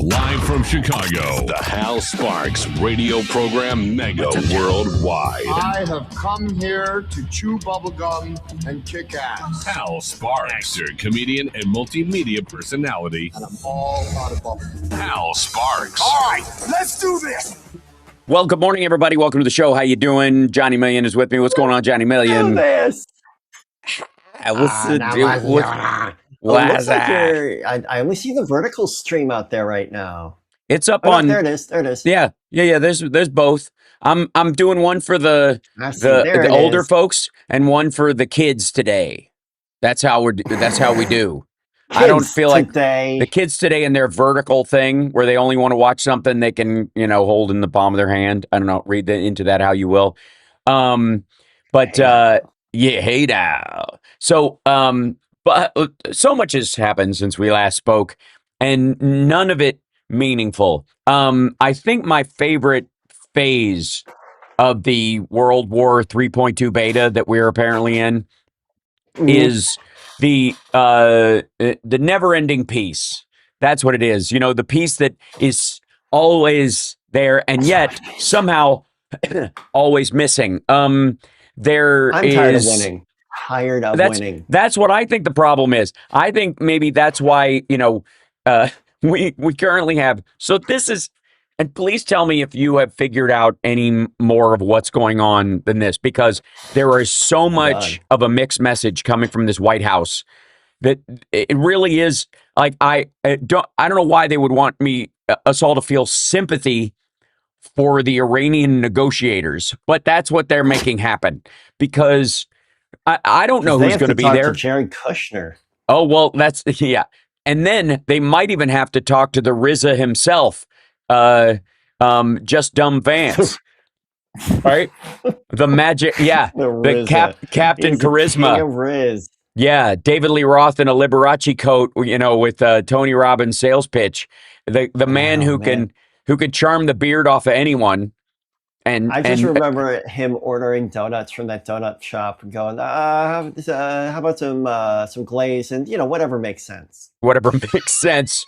live from Chicago, the Hal Sparks radio program mega worldwide. I have come here to chew bubblegum and kick ass. Hal Sparks, actor, comedian, and multimedia personality. And I'm all out of bubblegum. Hal Sparks. All right, let's do this. Well, good morning, everybody. Welcome to the show. How you doing? Johnny Million is with me. What's going on, Johnny Million? Do this. I only see the vertical stream out there right now. It's up Oh, on. no, there it is. There it is. Yeah. There's both. I'm doing one for the older folks and one for the kids today. That's how we do. I don't feel like the kids today and their vertical thing where they only want to watch something they can, hold in the palm of their hand. I don't know. Read into that how you will. Hey now. So, but so much has happened since we last spoke, and none of it meaningful. I think my favorite phase of the World War 3.2 beta that we're apparently in is the never-ending peace. That's what it is. The peace that is always there and yet somehow always missing. I'm tired of winning. Winning. That's what I think the problem is. I think maybe that's why, we currently have. So this is, and please tell me if you have figured out any more of what's going on than this, because there is so much of a mixed message coming from this White House that it really is like, I don't know why they would want us all to feel sympathy for the Iranian negotiators, but that's what they're making happen, because I don't know who's going to be there. Jared Kushner. Oh, well, yeah. And then they might even have to talk to the RZA himself, just dumb Vance. Right? The magic, yeah. The Captain Charisma. King of Riz. Yeah, David Lee Roth in a Liberace coat, with Tony Robbins' sales pitch. The man who can charm the beard off of anyone. And I just remember him ordering donuts from that donut shop and going, how about some glaze and whatever makes sense. Whatever makes sense.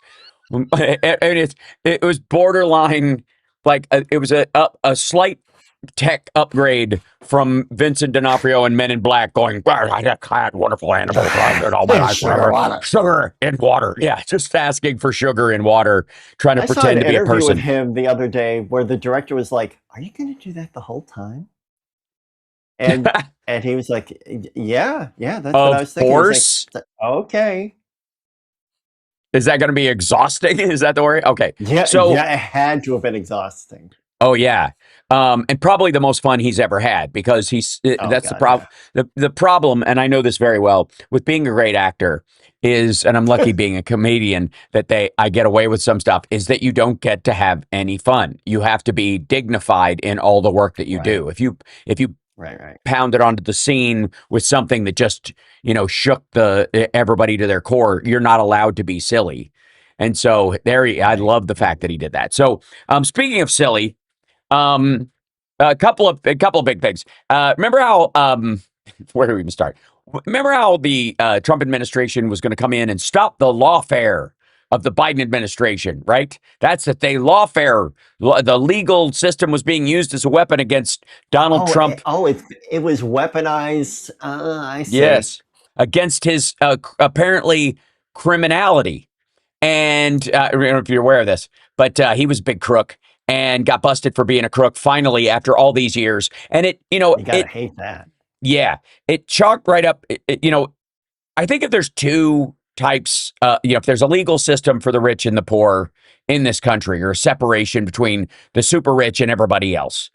And it was borderline, like it was a slight tech upgrade from Vincent D'Onofrio and Men in Black, going, I had wonderful animals and all my sugar in water. Yeah, just asking for sugar in water, trying to pretend to be a person. I saw an interview with him the other day where the director was like, "Are you going to do that the whole time?" And he was like, "Yeah, that's what I was thinking." Of course. Like, okay. Is that going to be exhausting? Is that the word? Okay. Yeah. So it had to have been exhausting. Oh yeah. And probably the most fun he's ever had, because that's the problem. Yeah. The problem, and I know this very well, with being a great actor is, and I'm lucky being a comedian that I get away with some stuff, is that you don't get to have any fun. You have to be dignified in all the work that you do. If you pound it onto the scene with something that just, shook everybody to their core, you're not allowed to be silly. And so I love the fact that he did that. So speaking of silly, a couple of big things. Remember how where do we even start? Remember how the Trump administration was going to come in and stop the lawfare of the Biden administration, right? That's that they lawfare. The legal system was being used as a weapon against Donald Trump. It was weaponized. I see. Yes, against his apparently criminality. And I don't know if you're aware of this, but he was a big crook and got busted for being a crook finally after all these years. And you gotta hate that. Yeah, it chalked right up. I think if there's two types, if there's a legal system for the rich and the poor in this country, or a separation between the super rich and everybody else.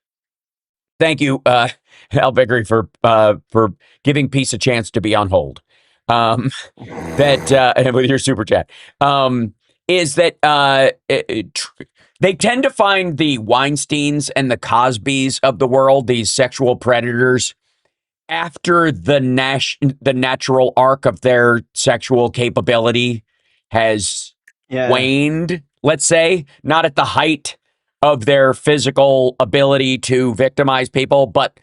Thank you, Al Biggery, for giving peace a chance to be on hold. With your super chat, is that they tend to find the Weinsteins and the Cosbys of the world, these sexual predators, after the natural arc of their sexual capability has waned, let's say, not at the height of their physical ability to victimize people, but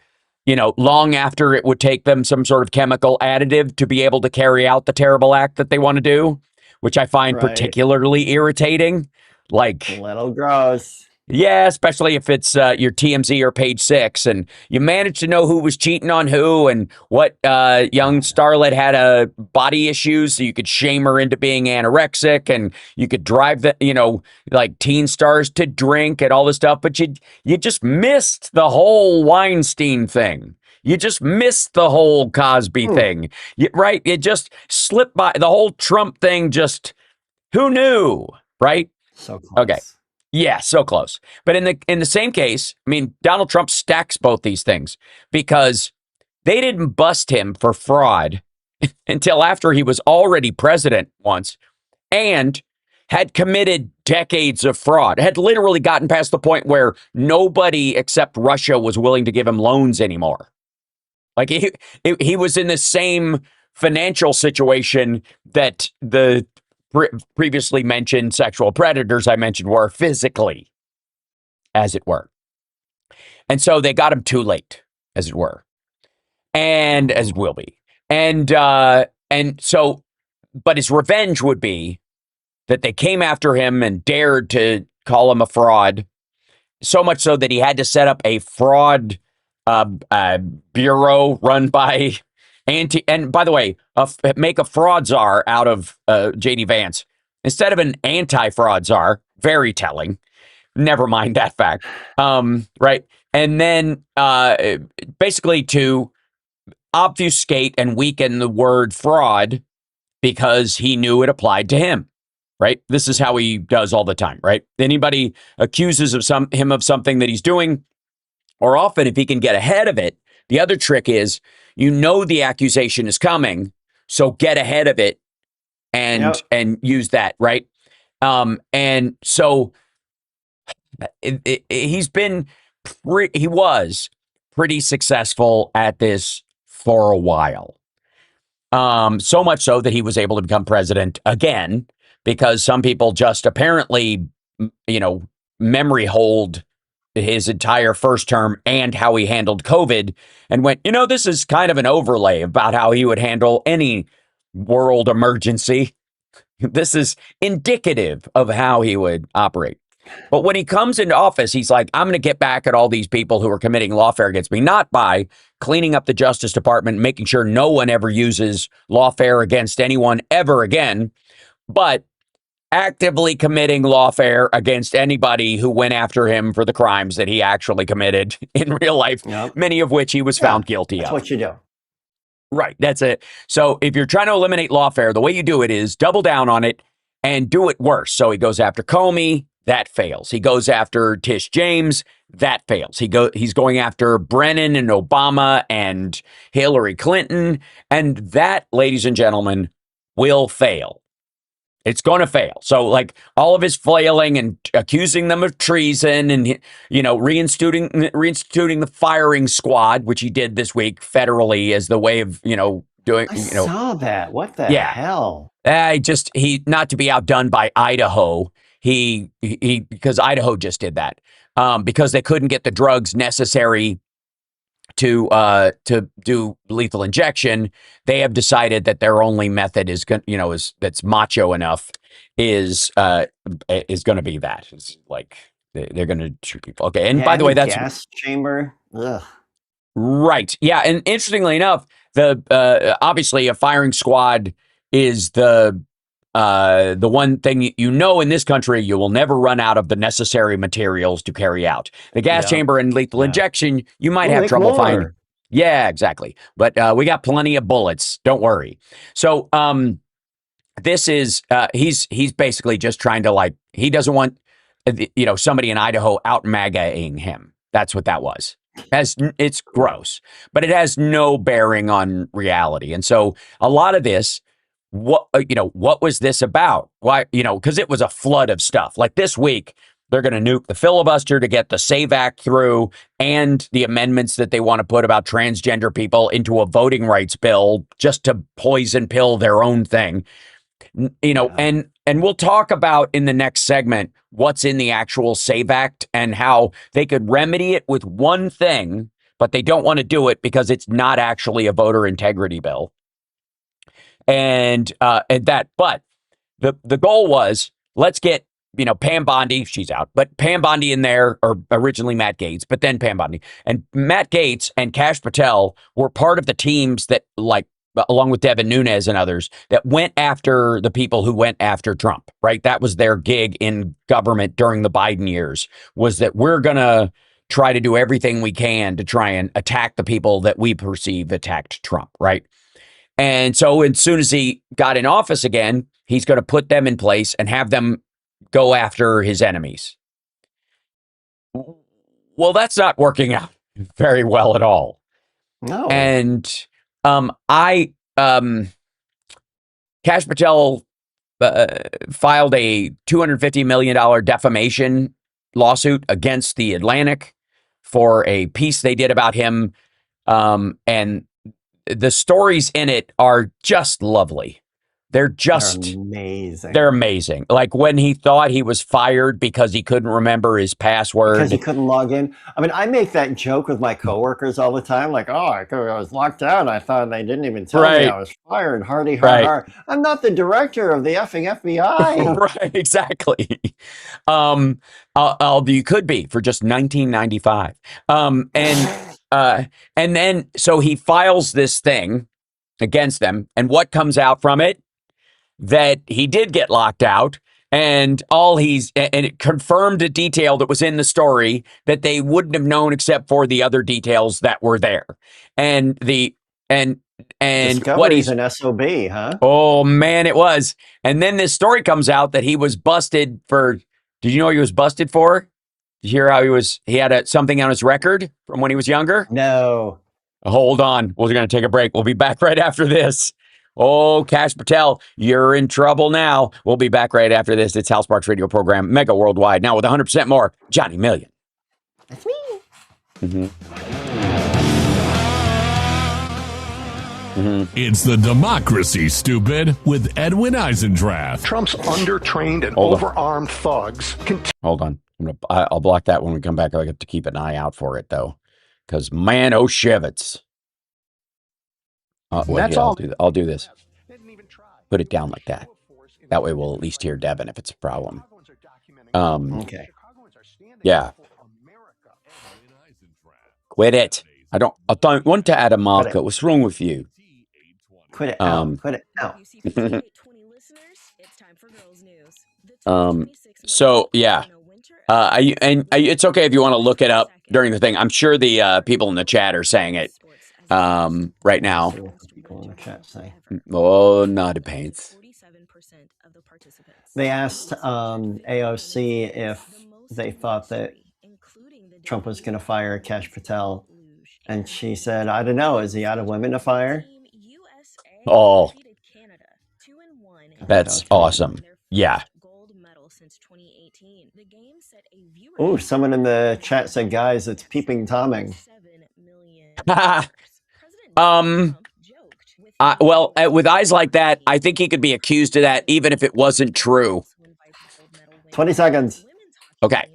long after it would take them some sort of chemical additive to be able to carry out the terrible act that they want to do, which I find particularly irritating. Like, a little gross. yeah, especially if it's your TMZ or Page Six, and you manage to know who was cheating on who and what young starlet had body issues, so you could shame her into being anorexic, and you could drive like teen stars to drink and all this stuff. But you just missed the whole Weinstein thing. You just missed the whole Cosby thing, right? It just slipped by. The whole Trump thing just, who knew, right? So close. Okay. Yeah, so close. But in the same case, I mean, Donald Trump stacks both these things because they didn't bust him for fraud until after he was already president once and had committed decades of fraud, had literally gotten past the point where nobody except Russia was willing to give him loans anymore. Like he was in the same financial situation that the previously mentioned sexual predators I mentioned were physically, as it were. And so they got him too late, as it were, and as it will be. And so, but his revenge would be that they came after him and dared to call him a fraud, so much so that he had to set up a fraud bureau run by and by the way, make a fraud czar out of J.D. Vance instead of an anti-fraud czar. Very telling. Never mind that fact. Right. And then basically to obfuscate and weaken the word fraud because he knew it applied to him. Right. This is how he does all the time. Right. Anybody accuses him of something that he's doing, or often if he can get ahead of it. The other trick is, the accusation is coming, so get ahead of it and use that, right? And so he was pretty successful at this for a while. So much so that he was able to become president again, because some people just apparently, memory hold his entire first term and how he handled COVID and went, this is kind of an overlay about how he would handle any world emergency. This is indicative of how he would operate. But when he comes into office, he's like, I'm going to get back at all these people who are committing lawfare against me, not by cleaning up the Justice Department, making sure no one ever uses lawfare against anyone ever again, but actively committing lawfare against anybody who went after him for the crimes that he actually committed in real life, many of which he was found guilty of. That's what you do. Right. That's it. So if you're trying to eliminate lawfare, the way you do it is double down on it and do it worse. So he goes after Comey. That fails. He goes after Tish James. That fails. He's going after Brennan and Obama and Hillary Clinton. And that, ladies and gentlemen, will fail. It's going to fail. So like all of his flailing and accusing them of treason and, reinstituting the firing squad, which he did this week federally as the way of, doing, I saw that. What the hell? He not to be outdone by Idaho. Because Idaho just did that because they couldn't get the drugs necessary to do lethal injection. They have decided that their only method is that's macho enough is going to be that. It's like they're going to shoot people. Okay, and by the way, that's gas chamber. Ugh. Right. Yeah, and interestingly enough, the obviously a firing squad is the one thing in this country you will never run out of the necessary materials to carry out. The gas chamber and lethal injection, you might have trouble finding. Yeah, exactly. But we got plenty of bullets. Don't worry. So this is he's basically just trying to he doesn't want somebody in Idaho out MAGA-ing him. That's what that was. It's gross, but it has no bearing on reality. And so a lot of this, what was this about? Why, because it was a flood of stuff. Like this week, they're going to nuke the filibuster to get the SAVE Act through and the amendments that they want to put about transgender people into a voting rights bill just to poison pill their own thing. And we'll talk about in the next segment what's in the actual SAVE Act and how they could remedy it with one thing, but they don't want to do it because it's not actually a voter integrity bill. But the goal was, let's get Pam Bondi, she's out, but Pam Bondi in there, or originally Matt Gaetz, but then Pam Bondi. And Matt Gaetz and Kash Patel were part of the teams that, like, along with Devin Nunes and others, that went after the people who went after Trump, right? That was their gig in government during the Biden years, was that we're going to try to do everything we can to try and attack the people that we perceive attacked Trump, right? And so as soon as he got in office again, he's going to put them in place and have them go after his enemies. Well, that's not working out very well at all. No. And Kash Patel filed a $250 million defamation lawsuit against The Atlantic for a piece they did about him. And the stories in it are just lovely. They're amazing. They're amazing. Like when he thought he was fired because he couldn't remember his password. Because he couldn't log in. I mean, I make that joke with my coworkers all the time. Like, I was locked out. I thought they didn't even tell me I was fired. Hardy, har, har. I'm not the director of the effing FBI. Right, exactly. You could be for just $19.95. And then so he files this thing against them, and what comes out from it? That he did get locked out, and it confirmed a detail that was in the story that they wouldn't have known except for the other details that were there. And what he's an SOB, huh? Oh man, it was. And then this story comes out that he was busted for. Did you know he was busted for? Did you hear how he had something on his record from when he was younger? No. Hold on. We're going to take a break. We'll be back right after this. Oh, Kash Patel, you're in trouble now. We'll be back right after this. It's Hal Sparks radio program, Mega Worldwide. Now with 100% more, Johnny Million. That's me. It's the democracy, stupid, with Edwin Eisendrath. Trump's undertrained and overarmed thugs. Hold on. I'll block that when we come back. I have to keep an eye out for it, though. Because, man, oh, shivets. That's all. I'll do this. Put it down like that. That way we'll at least hear Devin if it's a problem. Okay. Yeah. Quit it. I don't want to add a marker. What's wrong with you? Quit it out. Quit it out. So, yeah. It's okay if you want to look it up during the thing. I'm sure the people in the chat are saying it right now. People in the chat say. Oh, not a paints. They asked AOC if they thought that Trump was going to fire Kash Patel, and she said, "I don't know. Is he out of women to fire?" Oh, that's awesome. Yeah. Oh, someone in the chat said, "Guys, it's peeping Tomming." Well, with eyes like that, I think he could be accused of that, even if it wasn't true. 20 seconds. Okay.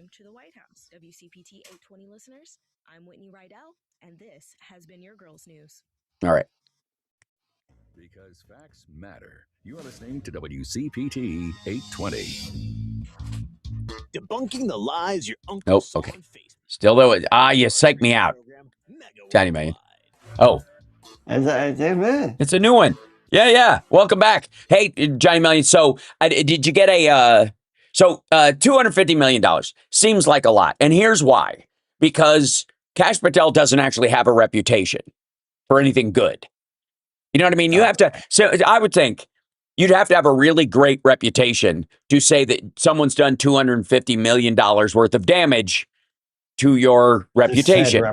All right. Because facts matter. You are listening to WCPT 820. Debunking the lies your uncle. Nope. Okay. Still though. You psyched me out. Johnny Million. Oh. It's a new one. Yeah. Welcome back. Hey, Johnny Million. So, did you get $250 million seems like a lot. And here's why. Because Kash Patel doesn't actually have a reputation for anything good. You know what I mean? You have to. So I would think you'd have to have a really great reputation to say that someone's done $250 million worth of damage to your reputation.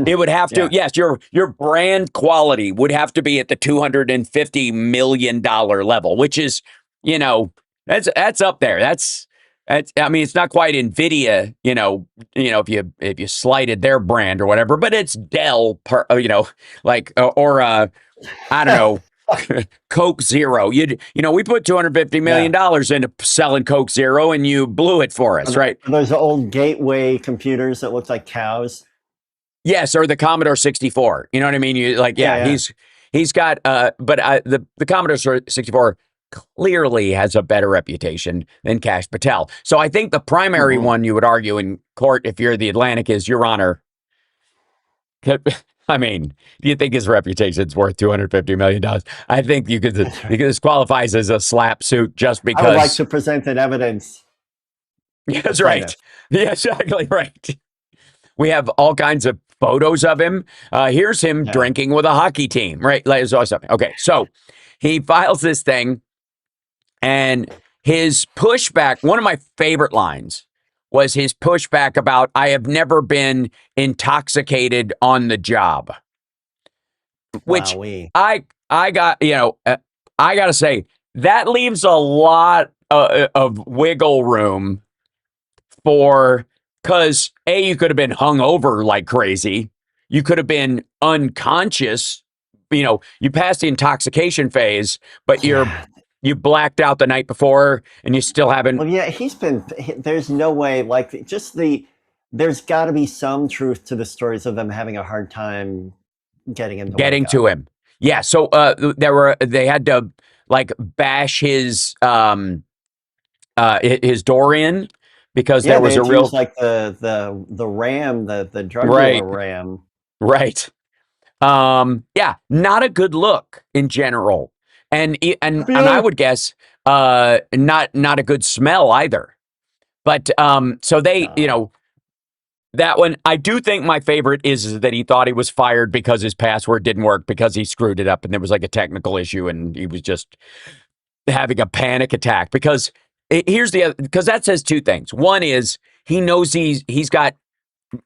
It would have to, yes, your brand quality would have to be at the $250 million level, which is, that's up there. That's I mean, it's not quite NVIDIA, if you slighted their brand or whatever, but it's Dell, I don't know, Coke Zero. We put $250 million into selling Coke Zero, and you blew it for us, right? Those old Gateway computers that look like cows. Yes, or the Commodore 64. You know what I mean? He's got, but the Commodore 64 clearly has a better reputation than Kash Patel. So I think the primary one you would argue in court, if you're the Atlantic, is, Your Honor, I mean, do you think his reputation's worth $250 million? I think you could, this qualifies as a slap suit just because. I would like to present an evidence. Yeah, that's right. Yeah, exactly right. We have all kinds of photos of him. Here's him drinking with a hockey team, right? Okay, so he files this thing, and his pushback, one of my favorite lines was his pushback about, I have never been intoxicated on the job. Which I got, I got to say, that leaves a lot of wiggle room for, because you could have been hungover like crazy. You could have been unconscious. You passed the intoxication phase, but you blacked out the night before and you still haven't. Well, yeah, there's no way, there's got to be some truth to the stories of them having a hard time getting to him. Yeah. So they had to bash his door in because there was a real the ram, the drug dealer ram. Right. Yeah, not a good look in general. And I would guess not a good smell either. But so they, that one, I do think my favorite is that he thought he was fired because his password didn't work because he screwed it up and there was a technical issue and he was just having a panic attack. Because here's the other, because that says two things. One is he knows he's got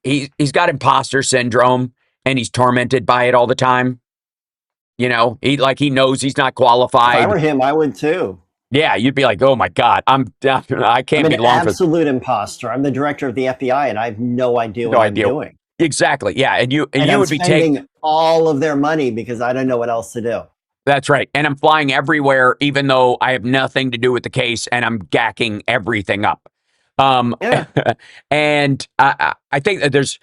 imposter syndrome and he's tormented by it all the time. He knows he's not qualified. If I were him, I would too. Yeah, you'd be like, oh my God, I can't be long for absolute imposter. I'm the director of the FBI and I have no idea what I'm doing. Exactly. Yeah. And you would be taking all of their money because I don't know what else to do. That's right. And I'm flying everywhere, even though I have nothing to do with the case and I'm gacking everything up. And I think that there's,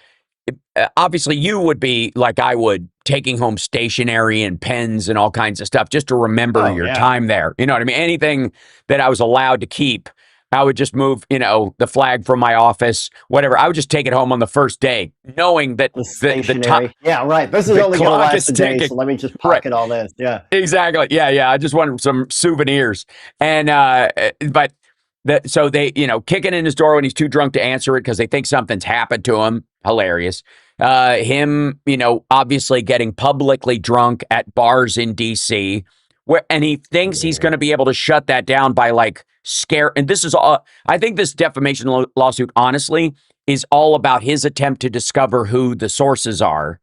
obviously you would be like I would, taking home stationery and pens and all kinds of stuff just to remember your time there. You know what I mean? Anything that I was allowed to keep, I would just move, the flag from my office, whatever. I would just take it home on the first day, knowing that the time. Yeah, right. This is only going to last a day, so let me just pocket all this. Yeah, exactly. Yeah. I just wanted some souvenirs, and so they, kick it in his door when he's too drunk to answer it because they think something's happened to him. Hilarious. Him, obviously getting publicly drunk at bars in DC, and he thinks he's going to be able to shut that down by scare. And this is all, I think this defamation lawsuit, honestly, is all about his attempt to discover who the sources are,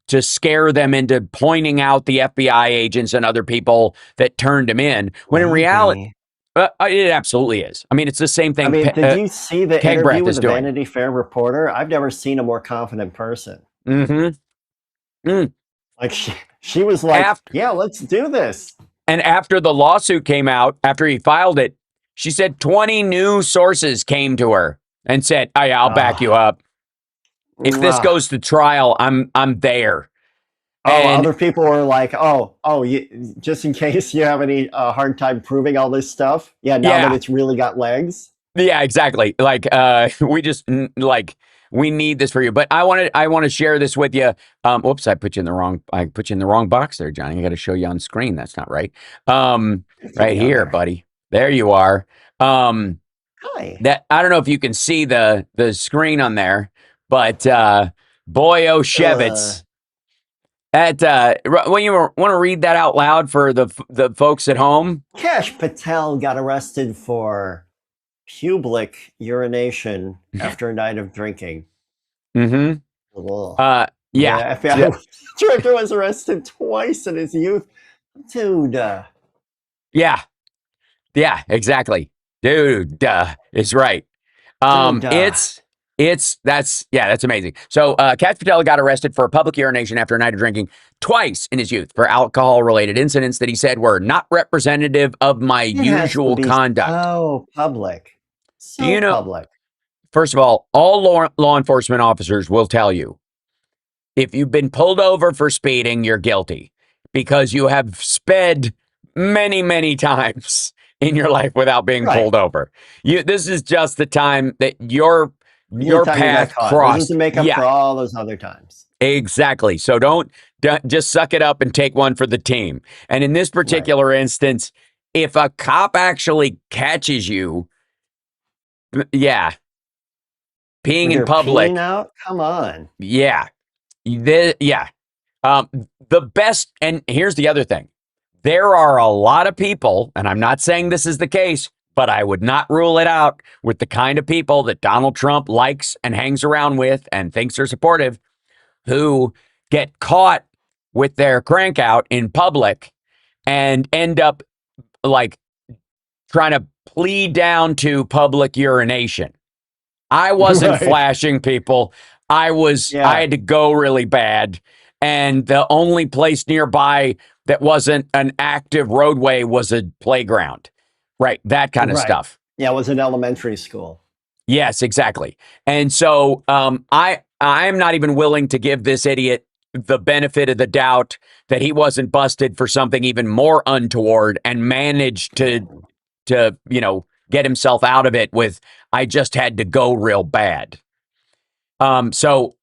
to scare them into pointing out the FBI agents and other people that turned him in, when in reality, it absolutely is. I mean, it's the same thing. I mean, did you see the interview with the Vanity Fair reporter? I've never seen a more confident person. She was like, yeah, let's do this. And after the lawsuit came out, after he filed it, she said 20 new sources came to her and said, oh, yeah, I'll back you up. If this goes to trial, I'm there. Other people were like, just in case you have any hard time proving all this stuff. Yeah, now that it's really got legs. Yeah, exactly. We need this for you. But I want to share this with you. Whoops, I put you in the wrong box there, Johnny. I got to show you on screen. That's not right. Right here, buddy. There you are. Hi. That, I don't know if you can see the screen on there, but boy, Shevitz. When you want to read that out loud for the folks at home. Kash Patel got arrested for public urination after a night of drinking. Mm-hmm. Yeah. FBI director was arrested twice in his youth. Dude. Yeah, exactly. Dude, is right. That's amazing. So Kash Patel got arrested for public urination after a night of drinking twice in his youth for alcohol-related incidents that he said were not representative of my usual conduct. Oh, public. Public. First of all law enforcement officers will tell you, if you've been pulled over for speeding, you're guilty because you have sped many, many times in your life without being pulled over. This is just the time that your path crossed. This is to make up for all those other times. Exactly. So don't just suck it up and take one for the team. And in this particular instance, if a cop actually catches you, peeing in public. Peeing out? Come on. Yeah. The best, and here's the other thing. There are a lot of people, and I'm not saying this is the case, but I would not rule it out with the kind of people that Donald Trump likes and hangs around with and thinks are supportive, who get caught with their crank out in public and end up like trying to plead down to public urination. I wasn't flashing people. I had to go really bad. And the only place nearby that wasn't an active roadway was a playground. Right. That kind of stuff. Yeah, it was an elementary school. Yes, exactly. And so I'm not even willing to give this idiot the benefit of the doubt that he wasn't busted for something even more untoward and managed to get himself out of it with, I just had to go real bad. Also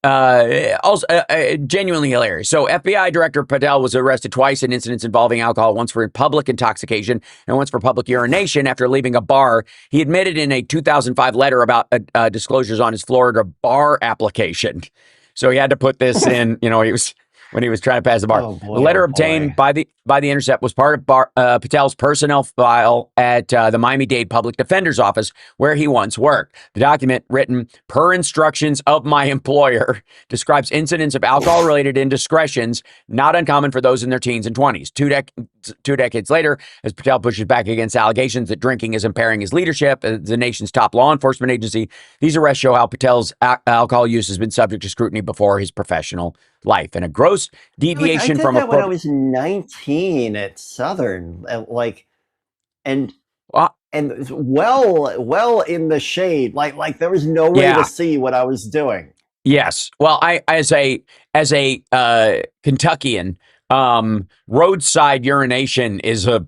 genuinely hilarious. So FBI Director Patel was arrested twice in incidents involving alcohol, once for public intoxication and once for public urination after leaving a bar. He admitted in a 2005 letter about disclosures on his Florida bar application. So he had to put this in, when he was trying to pass the bar. The letter obtained by the Intercept was part of Patel's personnel file at the Miami-Dade Public Defender's Office, where he once worked. The document, written per instructions of my employer, describes incidents of alcohol-related indiscretions not uncommon for those in their teens and 20s. Two decades later, as Patel pushes back against allegations that drinking is impairing his leadership as the nation's top law enforcement agency, these arrests show how Patel's alcohol use has been subject to scrutiny before his professional life, and a gross deviation from I did that when I was 19 at Southern, and well in the shade, like there was no way to see what I was doing. Yes, well, I as a Kentuckian, roadside urination is a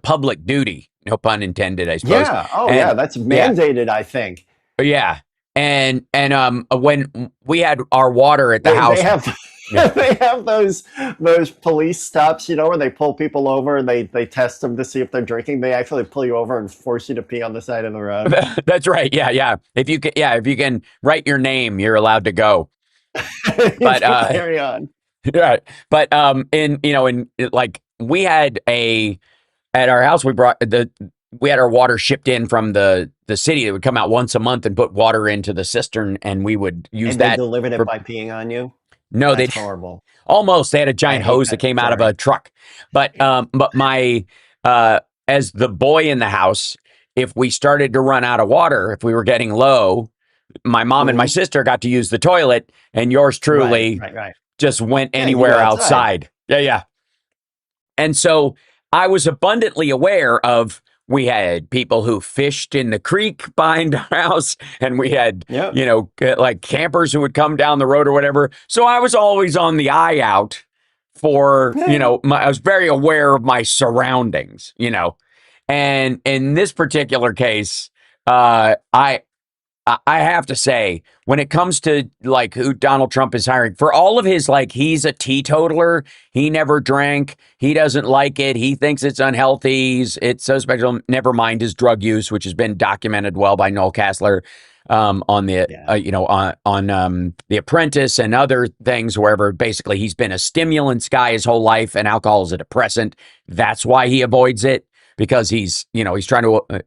public duty, no pun intended, I suppose. Yeah, that's mandated, I think. Yeah. And when we had our water at the house, they have those police stops, where they pull people over and they test them to see if they're drinking. They actually pull you over and force you to pee on the side of the road. That's right. Yeah. If you can write your name, you're allowed to go. But carry on. Right. But we had at our house, we had our water shipped in from the city. It would come out once a month and put water into the cistern, and we would use that. They delivered it by peeing on you? No, that's horrible. Almost. They had a giant hose that came out of a truck. But my as the boy in the house, if we started to run out of water, if we were getting low, my mom and my sister got to use the toilet, and yours truly just went anywhere outside. Yeah. And so I was abundantly aware of, we had people who fished in the creek behind our house, and we had, like campers who would come down the road or whatever. So I was always on the eye out for, I was very aware of my surroundings, and in this particular case, I have to say, when it comes to like who Donald Trump is hiring, for all of his, he's a teetotaler, he never drank, he doesn't like it, he thinks it's unhealthy, it's so special, never mind his drug use, which has been documented well by Noel Castler on the The Apprentice and other things, wherever basically he's been a stimulants guy his whole life, and alcohol is a depressant. That's why he avoids it, because he's trying to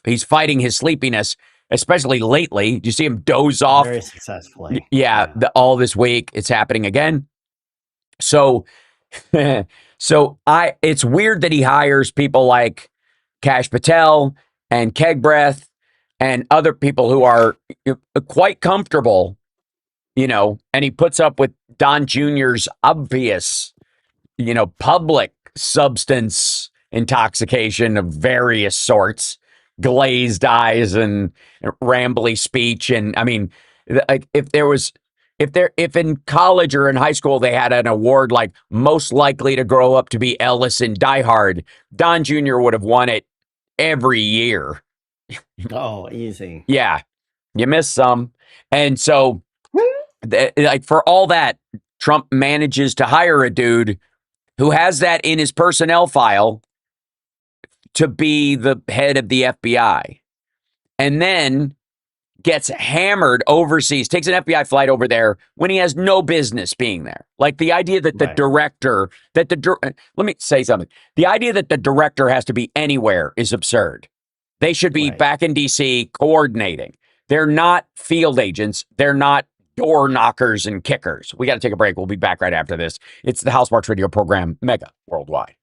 he's fighting his sleepiness. Especially lately, you see him doze off very successfully. All this week, it's happening again. So, it's weird that he hires people like Kash Patel and Keg Breath and other people who are quite comfortable, and he puts up with Don Jr.'s obvious, public substance intoxication of various sorts. Glazed eyes and rambly speech. And I mean, if there was if in college or in high school they had an award like most likely to grow up to be Ellis in Die Hard, Don Jr. would have won it every year. Oh, easy. Yeah, you missed some. And so, like, for all that, Trump manages to hire a dude who has that in his personnel file to be the head of the FBI, and then gets hammered overseas, takes an FBI flight over there when he has no business being there. Like the idea that the director, let me say something. The idea that the director has to be anywhere is absurd. They should be back in DC coordinating. They're not field agents. They're not door knockers and kickers. We got to take a break. We'll be back right after this. It's the Hal Sparks Radio program, Mega Worldwide.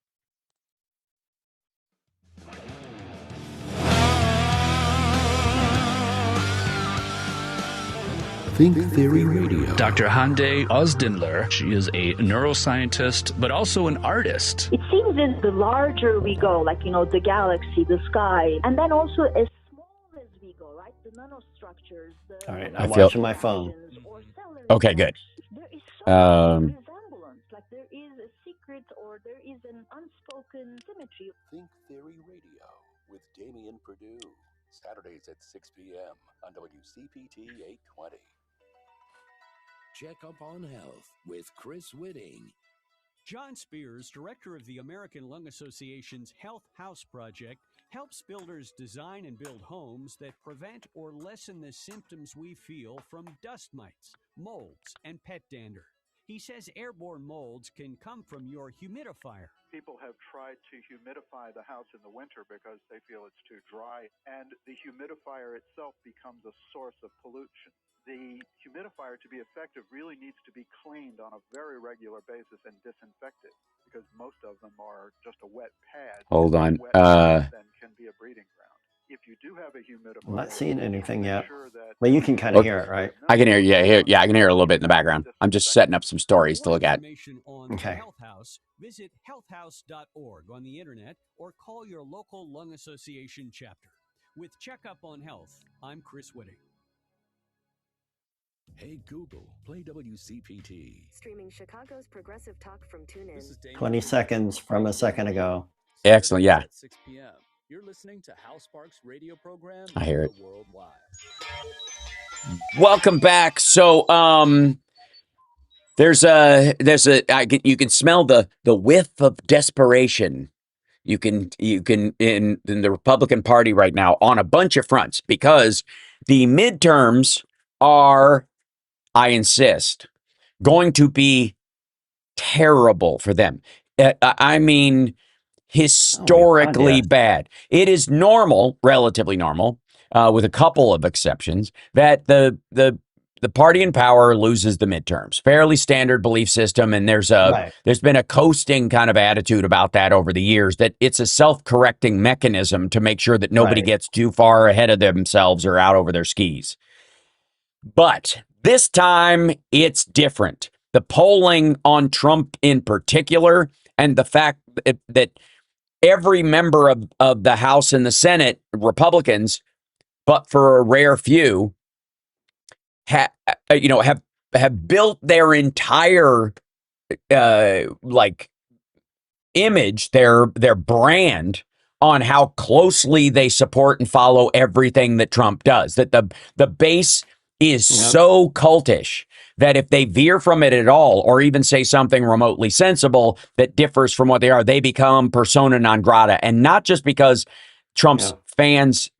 Think Theory Radio. Dr. Hande Ozdinler, she is a neuroscientist, but also an artist. It seems that the larger we go, like, the galaxy, the sky, and then also as small as we go, right? The nanostructures. All right, I'm watching my phone. Okay, good. There is so much resemblance, like there is a secret or there is an unspoken symmetry. Think Theory Radio with Damian Perdue. Saturdays at 6 p.m. on WCPT 820. Check Up on Health with Chris Whitting. John Spears, director of the American Lung Association's Health House Project, helps builders design and build homes that prevent or lessen the symptoms we feel from dust mites, molds, and pet dander. He says airborne molds can come from your humidifier. People have tried to humidify the house in the winter because they feel it's too dry, and the humidifier itself becomes a source of pollution. The humidifier, to be effective, really needs to be cleaned on a very regular basis and disinfected, because most of them are just a wet pad. Hold on. Wet pad then can be a breeding ground. If you do have a humidifier, I'm not seeing anything yet. But you can kind of hear it, right? I can hear you. Yeah, I can hear it a little bit in the background. I'm just setting up some stories to look at. Okay. Health House, visit healthhouse.org on the internet or call your local lung association chapter. With Checkup on Health, I'm Chris Whitting. Hey Google, play WCPT. Streaming Chicago's progressive talk from TuneIn. 20 seconds from a second ago. Excellent, yeah. 6 p.m. You're listening to Hal Sparks' radio program. I hear it. Worldwide. Welcome back. So, you can smell the whiff of desperation. You can in the Republican Party right now on a bunch of fronts, because the midterms are, I insist, going to be terrible for them. I mean, historically bad. It is normal, relatively normal, with a couple of exceptions, that the party in power loses the midterms. Fairly standard belief system, and there's been a coasting kind of attitude about that over the years, that it's a self-correcting mechanism to make sure that nobody gets too far ahead of themselves or out over their skis. But this time, it's different. The polling on Trump in particular, and the fact that every member of the House and the Senate, Republicans, but for a rare few, have built their entire image, their brand on how closely they support and follow everything that Trump does. That the base is so cultish that if they veer from it at all, or even say something remotely sensible that differs from what they are, they become persona non grata. And not just because Trump's fans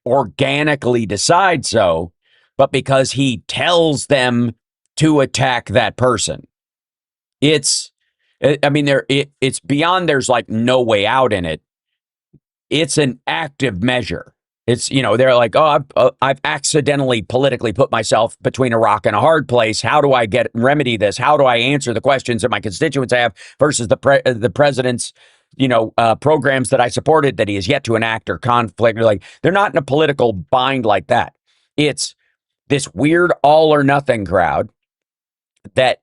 organically decide so, but because he tells them to attack that person. It's beyond there's like no way out in it. It's an active measure. It's, they're like, I've accidentally politically put myself between a rock and a hard place. How do I remedy this? How do I answer the questions that my constituents have versus the president's, programs that I supported that he has yet to enact or conflict? Like, they're not in a political bind like that. It's this weird all or nothing crowd that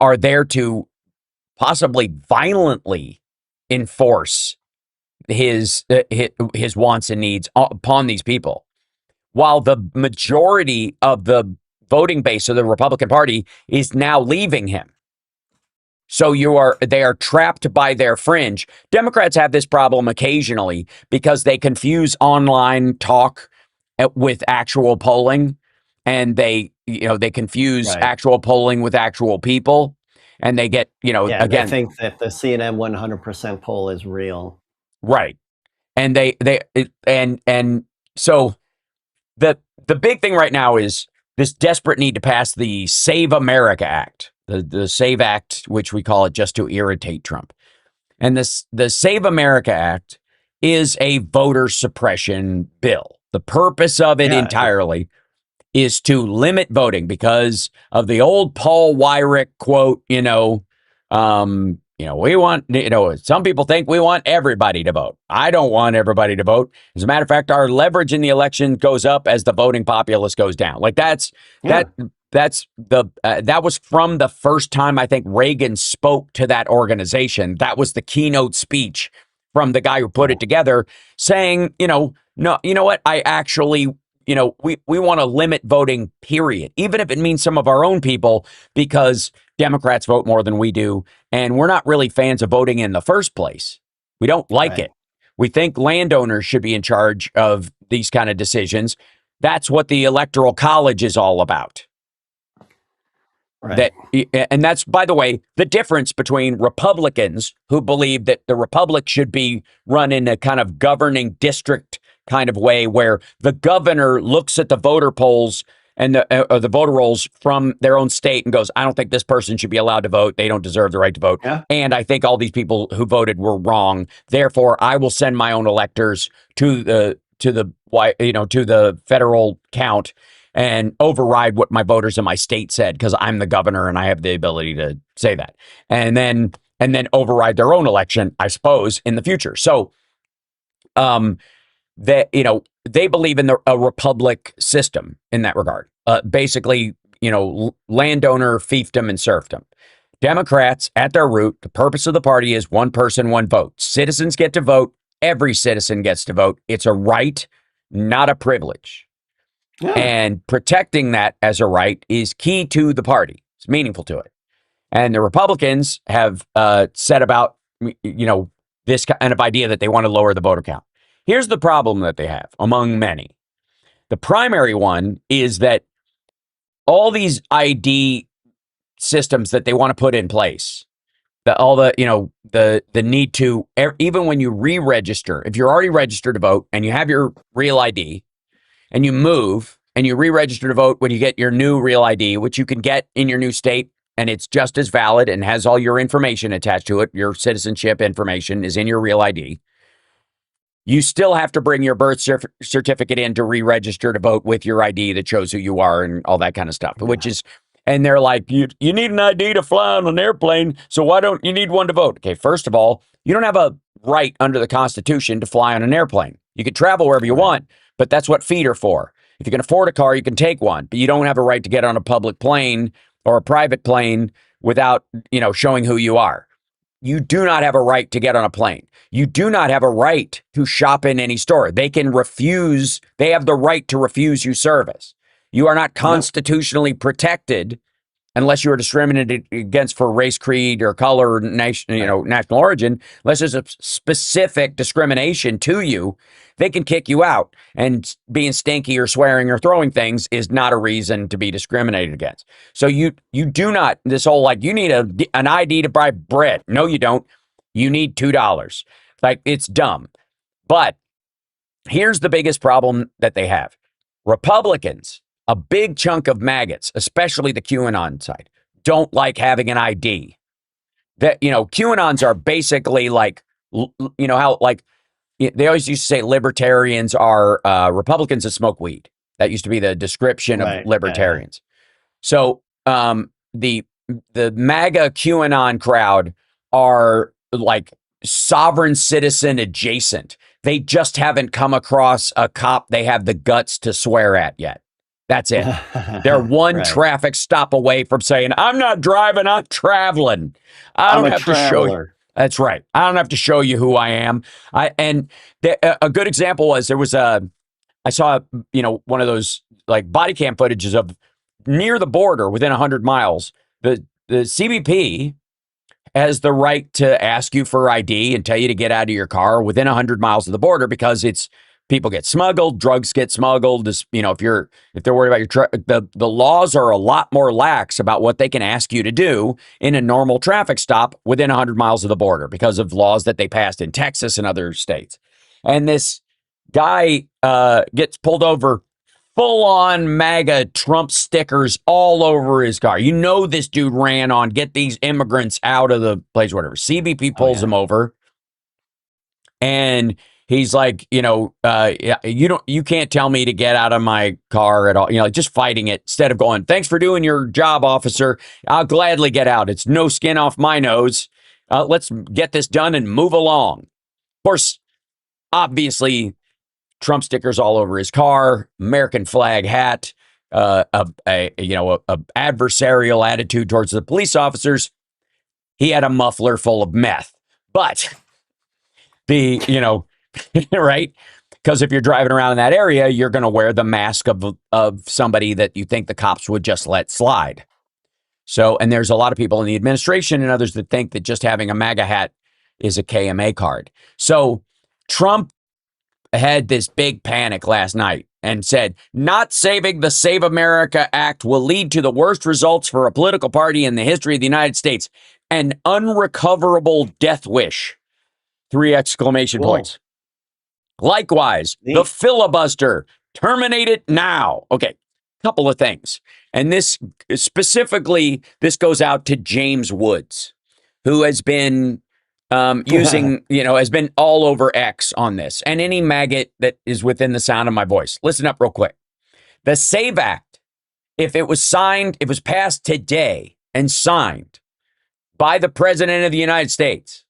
are there to possibly violently enforce his wants and needs upon these people, while the majority of the voting base of the Republican Party is now leaving him. So they are trapped by their fringe. Democrats have this problem occasionally because they confuse online talk with actual polling, and they confuse actual polling with actual people, and they get, again, they think that the CNN 100% poll is real. Right. And so the big thing right now is this desperate need to pass the Save America Act, the Save Act, which we call it just to irritate Trump. And the Save America Act is a voter suppression bill. The purpose of it entirely is to limit voting because of the old Paul Weyrich quote, we want, some people think we want everybody to vote. I don't want everybody to vote. As a matter of fact, our leverage in the election goes up as the voting populace goes down. Like that was from the first time I think Reagan spoke to that organization. That was the keynote speech from the guy who put it together, saying, no, you know what? I actually, we want to limit voting, period, even if it means some of our own people, because Democrats vote more than we do, and we're not really fans of voting in the first place. We don't like it. We think landowners should be in charge of these kind of decisions. That's what the Electoral College is all about. And that's, by the way, the difference between Republicans who believe that the republic should be run in a kind of governing district kind of way, where the governor looks at the voter polls and the voter rolls from their own state and goes, I don't think this person should be allowed to vote. They don't deserve the right to vote. Yeah. And I think all these people who voted were wrong. Therefore, I will send my own electors to the federal count and override what my voters in my state said because I'm the governor and I have the ability to say that. And then override their own election, I suppose, in the future. So they believe in a republic system in that regard. Basically, landowner fiefdom and serfdom. Democrats, at their root, the purpose of the party is one person, one vote. Citizens get to vote. Every citizen gets to vote. It's a right, not a privilege. Yeah. And protecting that as a right is key to the party. It's meaningful to it. And the Republicans have said about, this kind of idea that they want to lower the voter count. Here's the problem that they have, among many. The primary one is that all these ID systems that they want to put in place, the need to, even when you re-register, if you're already registered to vote and you have your real ID and you move and you re-register to vote when you get your new real ID, which you can get in your new state, and it's just as valid and has all your information attached to it, your citizenship information is in your real ID. You still have to bring your birth certificate in to re-register to vote with your ID that shows who you are and all that kind of stuff, and they're like, you need an ID to fly on an airplane, so why don't you need one to vote? Okay, first of all, you don't have a right under the Constitution to fly on an airplane. You can travel wherever you want, but that's what feet are for. If you can afford a car, you can take one, but you don't have a right to get on a public plane or a private plane without, showing who you are. You do not have a right to get on a plane. You do not have a right to shop in any store. They have the right to refuse you service. You are not constitutionally protected unless you are discriminated against for race, creed, or color, or national origin. Unless there's a specific discrimination to you, they can kick you out. And being stinky or swearing or throwing things is not a reason to be discriminated against. So you do not, this whole you need an ID to buy bread. No, you don't. You need $2. It's dumb. But here's the biggest problem that they have. Republicans, a big chunk of maggots, especially the QAnon side, don't like having an ID. That, QAnons are basically how they always used to say libertarians are Republicans that smoke weed. That used to be the description of libertarians. So the MAGA QAnon crowd are sovereign citizen adjacent. They just haven't come across a cop they have the guts to swear at yet. That's it. They're one traffic stop away from saying, I'm not driving, I'm traveling. I don't have to show you. That's right. I don't have to show you who I am. A good example was I saw one of those body cam footages of near the border within 100 miles, the CBP has the right to ask you for ID and tell you to get out of your car within 100 miles of the border, because it's people get smuggled, drugs get smuggled. If they're worried about your truck, the laws are a lot more lax about what they can ask you to do in a normal traffic stop within 100 miles of the border because of laws that they passed in Texas and other states. And this guy gets pulled over, full on MAGA Trump stickers all over his car. You know, this dude ran on get these immigrants out of the place, whatever. CBP pulls him over, and he's like, you can't tell me to get out of my car at all. Just fighting it instead of going, thanks for doing your job, officer. I'll gladly get out. It's no skin off my nose. Let's get this done and move along. Of course, obviously, Trump stickers all over his car, American flag hat, a adversarial attitude towards the police officers. He had a muffler full of meth, but right? Because if you're driving around in that area, you're going to wear the mask of somebody that you think the cops would just let slide. So, and there's a lot of people in the administration and others that think that just having a MAGA hat is a KMA card. So Trump had this big panic last night and said, not saving the Save America Act will lead to the worst results for a political party in the history of the United States. An unrecoverable death wish. 3 exclamation points. Likewise, the filibuster. Terminate it now. Okay, couple of things. And this specifically, this goes out to James Woods, who has been has been all over X on this, and any maggot that is within the sound of my voice. Listen up real quick. The SAVE Act, if it was passed today and signed by the President of the United States,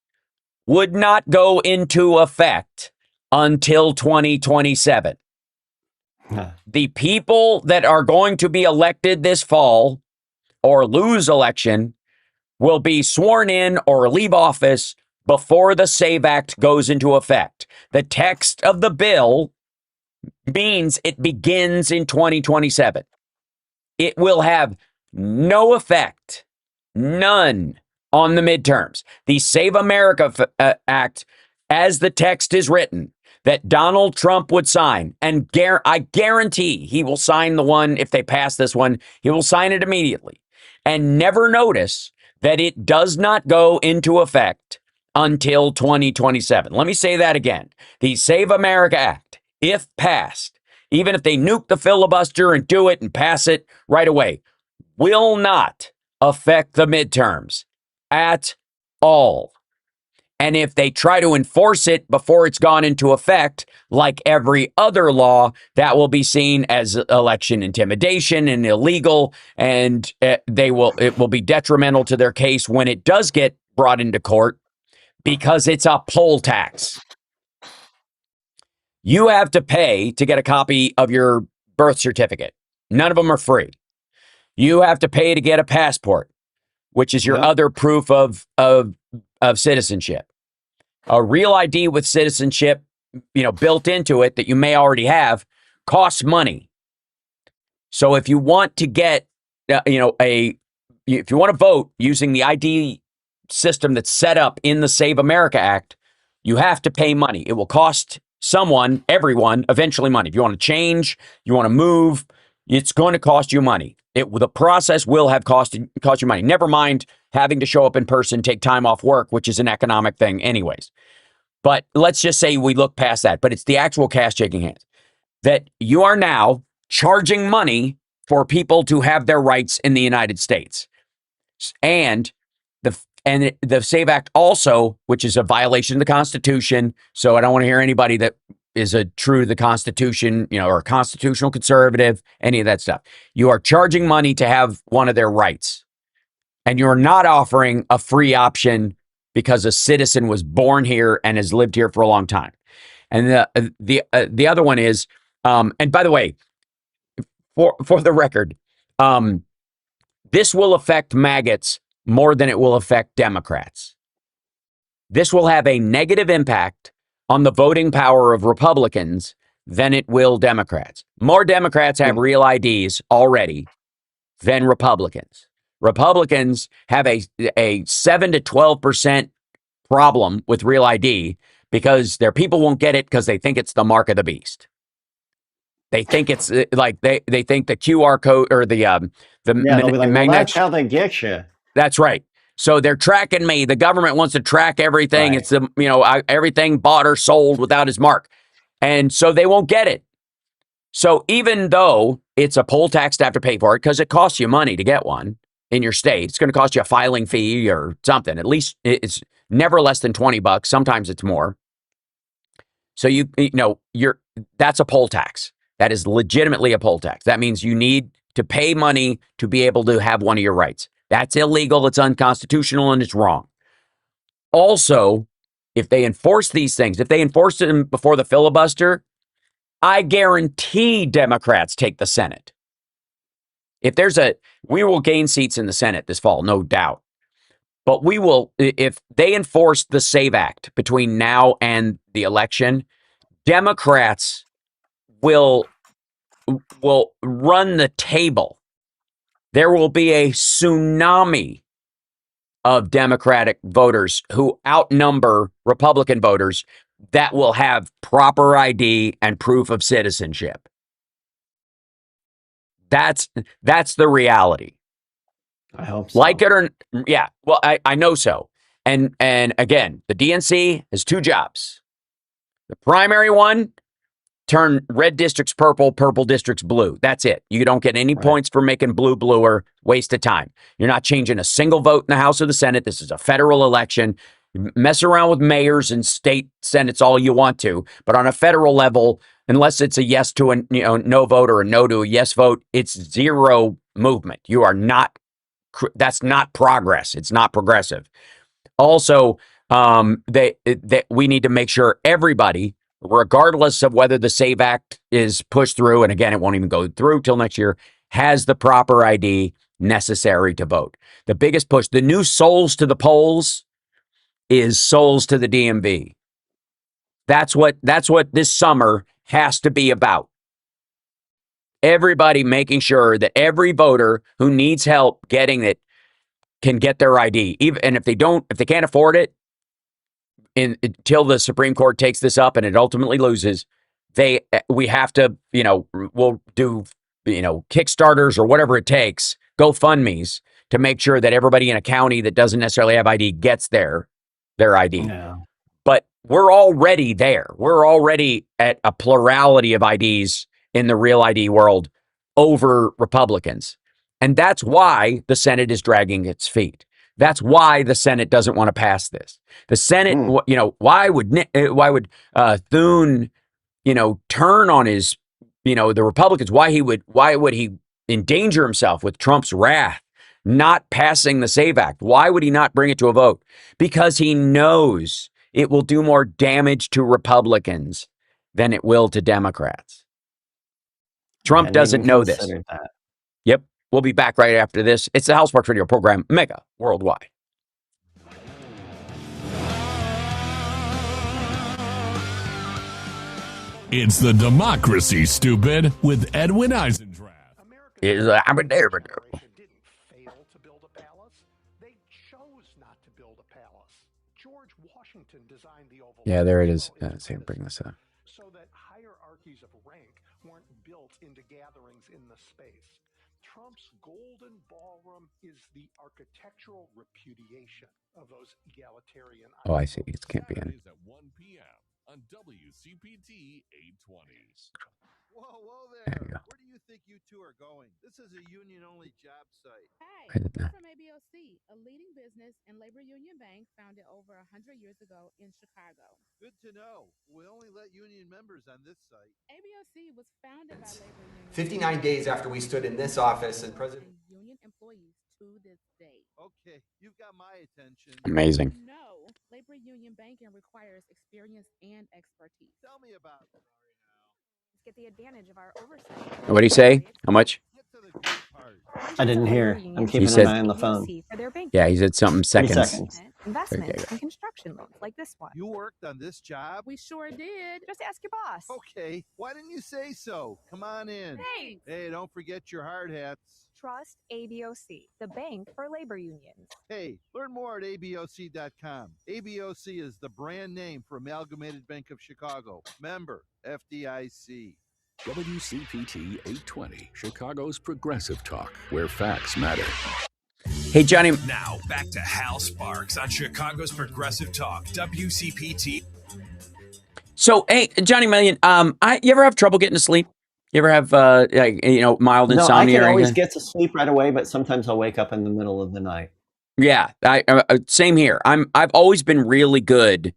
would not go into effect until 2027. The people that are going to be elected this fall or lose election will be sworn in or leave office before the SAVE Act goes into effect. The text of the bill means it begins in 2027. It will have no effect, none, on the midterms. The Save America Act, as the text is written, that Donald Trump would sign, and I guarantee he will sign the one, if they pass this one, he will sign it immediately, and never notice that it does not go into effect until 2027. Let me say that again. The Save America Act, if passed, even if they nuke the filibuster and do it and pass it right away, will not affect the midterms at all. And if they try to enforce it before it's gone into effect, like every other law, that will be seen as election intimidation and illegal, and it will be detrimental to their case when it does get brought into court, because it's a poll tax. You have to pay to get a copy of your birth certificate. None of them are free. You have to pay to get a passport, which is your other proof of citizenship. A real ID with citizenship, built into it that you may already have, costs money. So if you want to get, if you want to vote using the ID system that's set up in the Save America Act, you have to pay money. It will cost everyone, eventually money. If you want to change, you want to move, it's going to cost you money. The process will have cost you money. Never mind having to show up in person, take time off work, which is an economic thing anyways. But let's just say we look past that. But it's the actual cash shaking hands. That you are now charging money for people to have their rights in the United States. And the SAVE Act also, which is a violation of the Constitution. So I don't want to hear anybody that is true to the Constitution, or a constitutional conservative, any of that stuff. You are charging money to have one of their rights. And you're not offering a free option because a citizen was born here and has lived here for a long time. And the other one is, and by the way, for the record, this will affect maggots more than it will affect Democrats. This will have a negative impact on the voting power of Republicans than it will Democrats. More Democrats have real IDs already than Republicans. Republicans have a 7 to 12% problem with Real ID because their people won't get it because they think it's the mark of the beast. They think it's like they think the QR code or they'll be like, well, that's how they get you. That's right. So they're tracking me. The government wants to track everything. Right. It's everything bought or sold without his mark, and so they won't get it. So even though it's a poll tax to have to pay for it because it costs you money to get one in your state, it's going to cost you a filing fee or something. At least it's never less than $20. Sometimes it's more. So that's a poll tax. That is legitimately a poll tax. That means you need to pay money to be able to have one of your rights. That's illegal, it's unconstitutional, and it's wrong. Also, if they enforce these things, if they enforce them before the filibuster, I guarantee Democrats take the Senate. We will gain seats in the Senate this fall, no doubt. But we will, if they enforce the SAVE Act between now and the election, Democrats will run the table. There will be a tsunami of Democratic voters who outnumber Republican voters that will have proper ID and proof of citizenship. That's the reality. I hope so. Like it or yeah, well, I know so. And again, the DNC has two jobs. The primary one, turn red districts purple, purple districts blue. That's it. You don't get any points for making blue bluer. Waste of time. You're not changing a single vote in the House or the Senate. This is a federal election. Mess around with mayors and state senates all you want to, but on a federal level, unless it's a yes to a no vote or a no to a yes vote, it's zero movement. You are not. That's not progress. It's not progressive. Also, we need to make sure everybody, regardless of whether the SAVE Act is pushed through, and again, it won't even go through till next year, has the proper ID necessary to vote. The biggest push, the new souls to the polls, is souls to the DMV. That's what this summer has to be about. Everybody making sure that every voter who needs help getting it can get their ID. And if they can't afford it, until the Supreme Court takes this up and it ultimately loses, we have to, we'll do, Kickstarters or whatever it takes, GoFundMes, to make sure that everybody in a county that doesn't necessarily have ID gets their ID. Yeah. But we're already there. We're already at a plurality of IDs in the Real ID world over Republicans. And that's why the Senate is dragging its feet. That's why the Senate doesn't want to pass this. The Senate, why would Thune, turn on his, the Republicans? Why would he endanger himself with Trump's wrath, not passing the SAVE Act? Why would he not bring it to a vote? Because he knows it will do more damage to Republicans than it will to Democrats. Trump doesn't know this. That. Yep. We'll be back right after this. It's the House Sparks Radio program, Mega Worldwide. It's the Democracy, Stupid, with Edwin Eisendrath. I'm a neighbor. Didn't fail to build a palace. They chose not to build a palace. George Washington designed the Oval. Yeah, there it is. See, bring this up. So that hierarchies of rank weren't built into gatherings in the space. Trump's golden ballroom is the architectural repudiation of those egalitarian. Oh, I see. It can't be in. At 1 p.m. on WCPT 820. Whoa there. There you go. Where do you think you two are going? This is a union-only job site. Hey, we're from ABOC, a leading business and labor union bank founded over 100 years ago in Chicago. Good to know. We only let union members on this site. ABOC was founded by labor unions. 59 days after we stood in this office and President union employees to this day. Okay, you've got my attention. Amazing. No, labor union banking requires experience and expertise. Tell me about it. Get the advantage of our oversight. What did he say? How much? I didn't hear. I'm keeping an eye on the phone. Yeah, he said something seconds. Investments and construction loans like this one. You worked on this job? We sure did. Just ask your boss. Okay, why didn't you say so? Come on in. Thanks. Hey, don't forget your hard hats. Trust ABOC, the bank for labor unions. Hey, learn more at ABOC.com. ABOC is the brand name for Amalgamated Bank of Chicago. Member FDIC. WCPT 820, Chicago's progressive talk, where facts matter. Hey, Johnny. Now, back to Hal Sparks on Chicago's Progressive Talk, WCPT. So, hey, Johnny Million, you ever have trouble getting to sleep? You ever have, mild insomnia? No, I can or always anything? get to sleep right away, but sometimes I'll wake up in the middle of the night. Yeah, same here. I've always been really good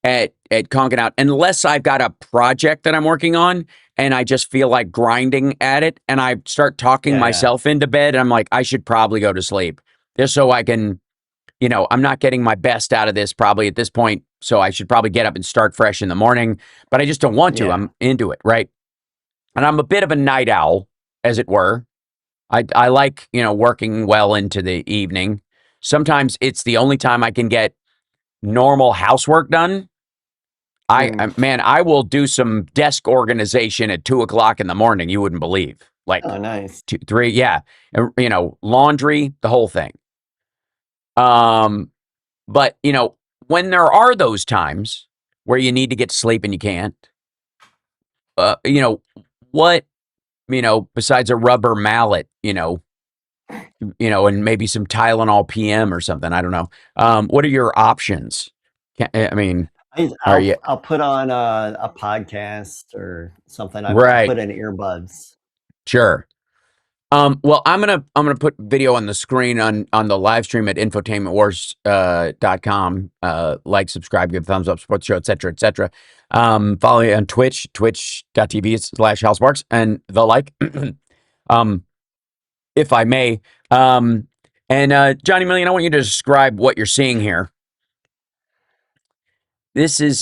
at conking out, unless I've got a project that I'm working on and I just feel like grinding at it, and I start talking myself into bed, and I'm like, I should probably go to sleep just so I can, I'm not getting my best out of this probably at this point, so I should probably get up and start fresh in the morning, but I just don't want to. I'm into it, right? And I'm a bit of a night owl, as it were. I like, working well into the evening. Sometimes it's the only time I can get normal housework done. I will do some desk organization at 2:00 in the morning. You wouldn't believe. Like, oh, nice. 2, 3, yeah. Laundry, the whole thing. But when there are those times where you need to get to sleep and you can't, what, besides a rubber mallet, and maybe some Tylenol PM or something, I don't know. What are your options? I'll put on a podcast or something. I'll put in earbuds. Sure. Well, I'm gonna put video on the screen on the live stream at infotainmentwars.com. Like, subscribe, give a thumbs up, support the show, etc., etc. Follow me on Twitch, twitch.tv/HalSparks, and the like. If I may. And Johnny Million, I want you to describe what you're seeing here. This is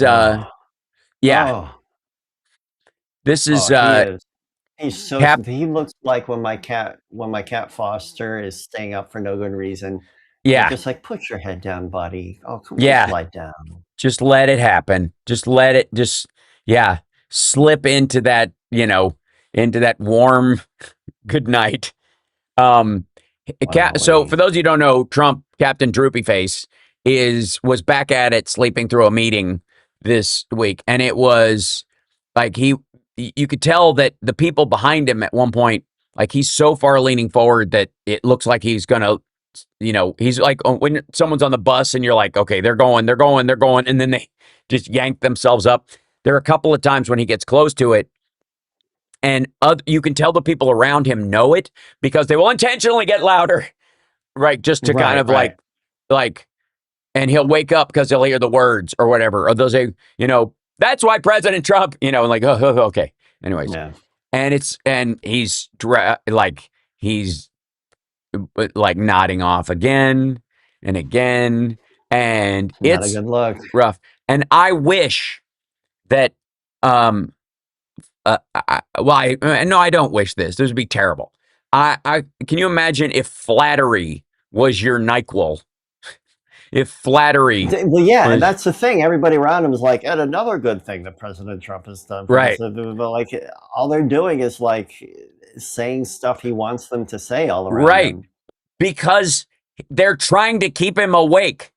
This is He's so he looks like when my cat Foster is staying up for no good reason. Yeah. Just like, put your head down, buddy. Oh, come on, just lie down. Just let it happen. Just let it slip into that, into that warm good night. So for those of you who don't know, Trump, Captain Droopy Face, was back at it sleeping through a meeting this week, and it was like you could tell that the people behind him at one point, like, he's so far leaning forward that it looks like he's gonna, he's like, when someone's on the bus and you're like, okay, they're going, and then they just yank themselves up. There are a couple of times when he gets close to it, and you can tell the people around him know it because they will intentionally get louder, right? Just to kind of like, and he'll wake up because he'll hear the words or whatever, or they'll say, that's why President Trump, like, oh, okay. Anyways, and he's like nodding off again and again, and it's not a good look. Rough. And I wish that, no, I don't wish this. This would be terrible. Can you imagine if flattery was your NyQuil? If flattery, and that's the thing. Everybody around him is like, and another good thing that President Trump has done, right? But like, all they're doing is like saying stuff he wants them to say all around him, because they're trying to keep him awake.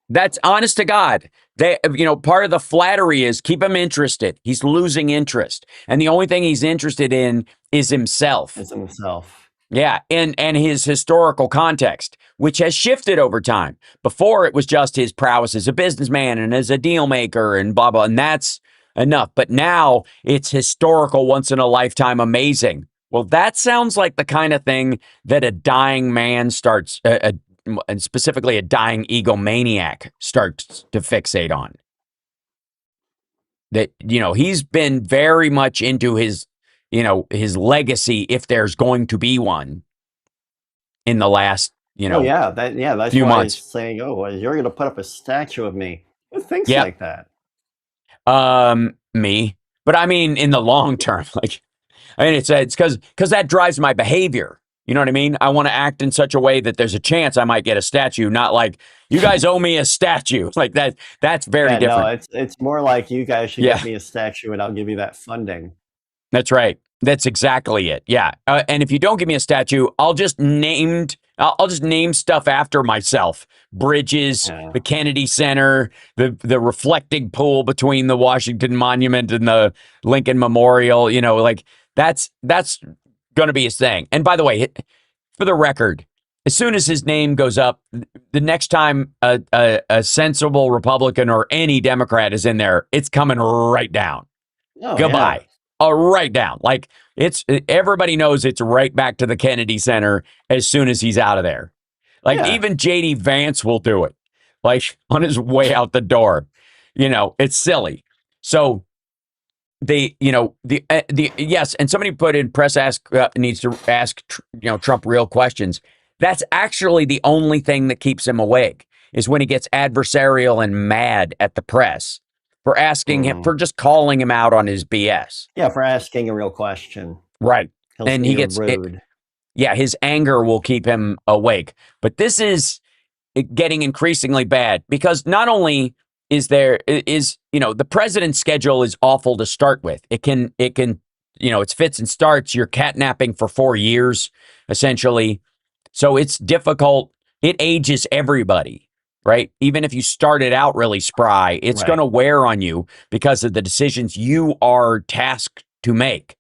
That's honest to God. Part of the flattery is keep him interested. He's losing interest, and the only thing he's interested in is himself. Yeah, and his historical context, which has shifted over time. Before, it was just his prowess as a businessman and as a deal maker and blah, blah, and that's enough. But now it's historical, once in a lifetime, amazing. Well, that sounds like the kind of thing that a dying man starts, and specifically a dying egomaniac starts to fixate on. That, he's been very much into his legacy, if there's going to be one, in the last, that's few why months. He's saying, oh, well, you're going to put up a statue of me. Who thinks like that? Me. But I mean, in the long term, it's because that drives my behavior. You know what I mean? I want to act in such a way that there's a chance I might get a statue, not like, you guys owe me a statue. Like that. That's very different. No, it's more like, you guys should get me a statue and I'll give you that funding. That's right. That's exactly it. Yeah. And if you don't give me a statue, I'll just name stuff after myself. Bridges, the Kennedy Center, the reflecting pool between the Washington Monument and the Lincoln Memorial. You know, like that's going to be his thing. And by the way, for the record, as soon as his name goes up, the next time a sensible Republican or any Democrat is in there, it's coming right down. Oh, Goodbye. Yeah. Right down. Like everybody knows it's right back to the Kennedy Center as soon as he's out of there. Like even JD Vance will do it. Like on his way out the door. You know, it's silly. So yes, and somebody put in press needs to ask Trump real questions. That's actually the only thing that keeps him awake is when he gets adversarial and mad at the press for asking him, for just calling him out on his BS. Yeah, for asking a real question. Right. And he gets rude. His anger will keep him awake. But this is getting increasingly bad because not only is the president's schedule is awful to start with. It can it's fits and starts. You're catnapping for 4 years, essentially. So it's difficult. It ages everybody. Right. Even if you started out really spry, it's going to wear on you because of the decisions you are tasked to make.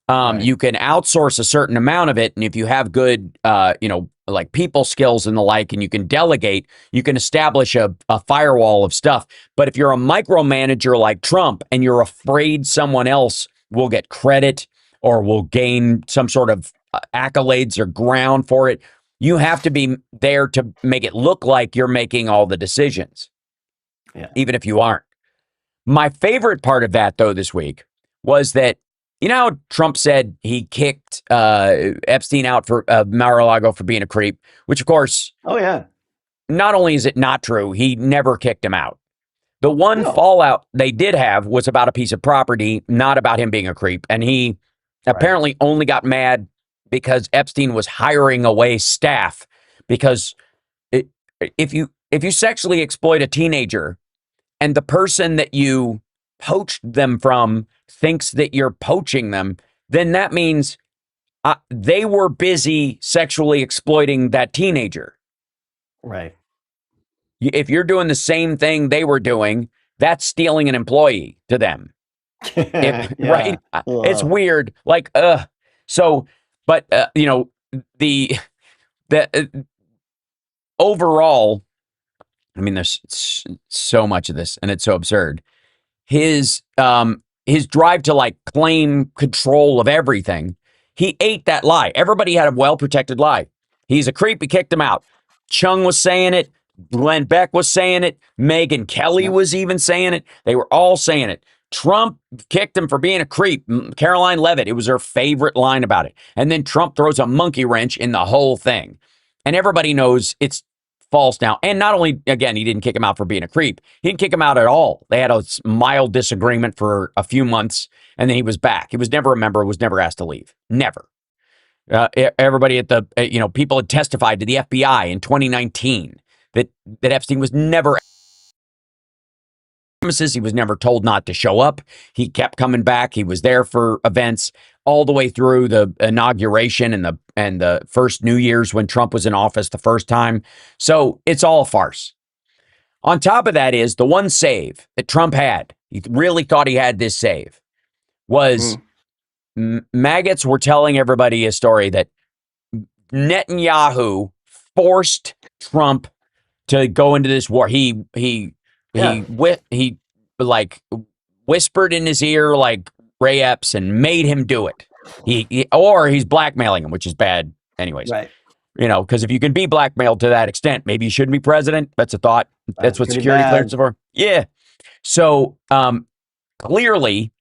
You can outsource a certain amount of it. And if you have good, like people skills and the like, and you can delegate, you can establish a firewall of stuff. But if you're a micromanager like Trump and you're afraid someone else will get credit or will gain some sort of accolades or ground for it, you have to be there to make it look like you're making all the decisions, even if you aren't. My favorite part of that, though, this week was that, Trump said he kicked Epstein out for Mar-a-Lago for being a creep, which, of course, not only is it not true, he never kicked him out. The one fallout they did have was about a piece of property, not about him being a creep. And he apparently only got mad because Epstein was hiring away staff because if you sexually exploit a teenager and the person that you poached them from thinks that you're poaching them, then that means they were busy sexually exploiting that teenager. Right. If you're doing the same thing they were doing, that's stealing an employee to them. Right? It's weird. Like, so, but, the overall, I mean, there's so much of this and it's so absurd. His drive to like claim control of everything. He ate that lie. Everybody had a well-protected lie. He's a creep. He kicked him out. Chung was saying it. Glenn Beck was saying it. Megyn Kelly was even saying it. They were all saying it. Trump kicked him for being a creep. Caroline Leavitt, it was her favorite line about it. And then Trump throws a monkey wrench in the whole thing. And everybody knows it's false now. And not only, again, he didn't kick him out for being a creep. He didn't kick him out at all. They had a mild disagreement for a few months, and then he was back. He was never a member, was never asked to leave. Never. Everybody at the, people had testified to the FBI in 2019 that Epstein was never premises. He was never told not to show up. He kept coming back. He was there for events all the way through the inauguration and the first New Year's when Trump was in office the first time. So it's all a farce. On top of that is the one save that Trump had. He really thought he had this save. Was maggots were telling everybody a story that Netanyahu forced Trump to go into this war. He like whispered in his ear like Ray Epps and made him do it. Or he's blackmailing him, which is bad anyways. Right. Because if you can be blackmailed to that extent, maybe you shouldn't be president. That's a thought. That's what security clearance are for. Yeah. So clearly,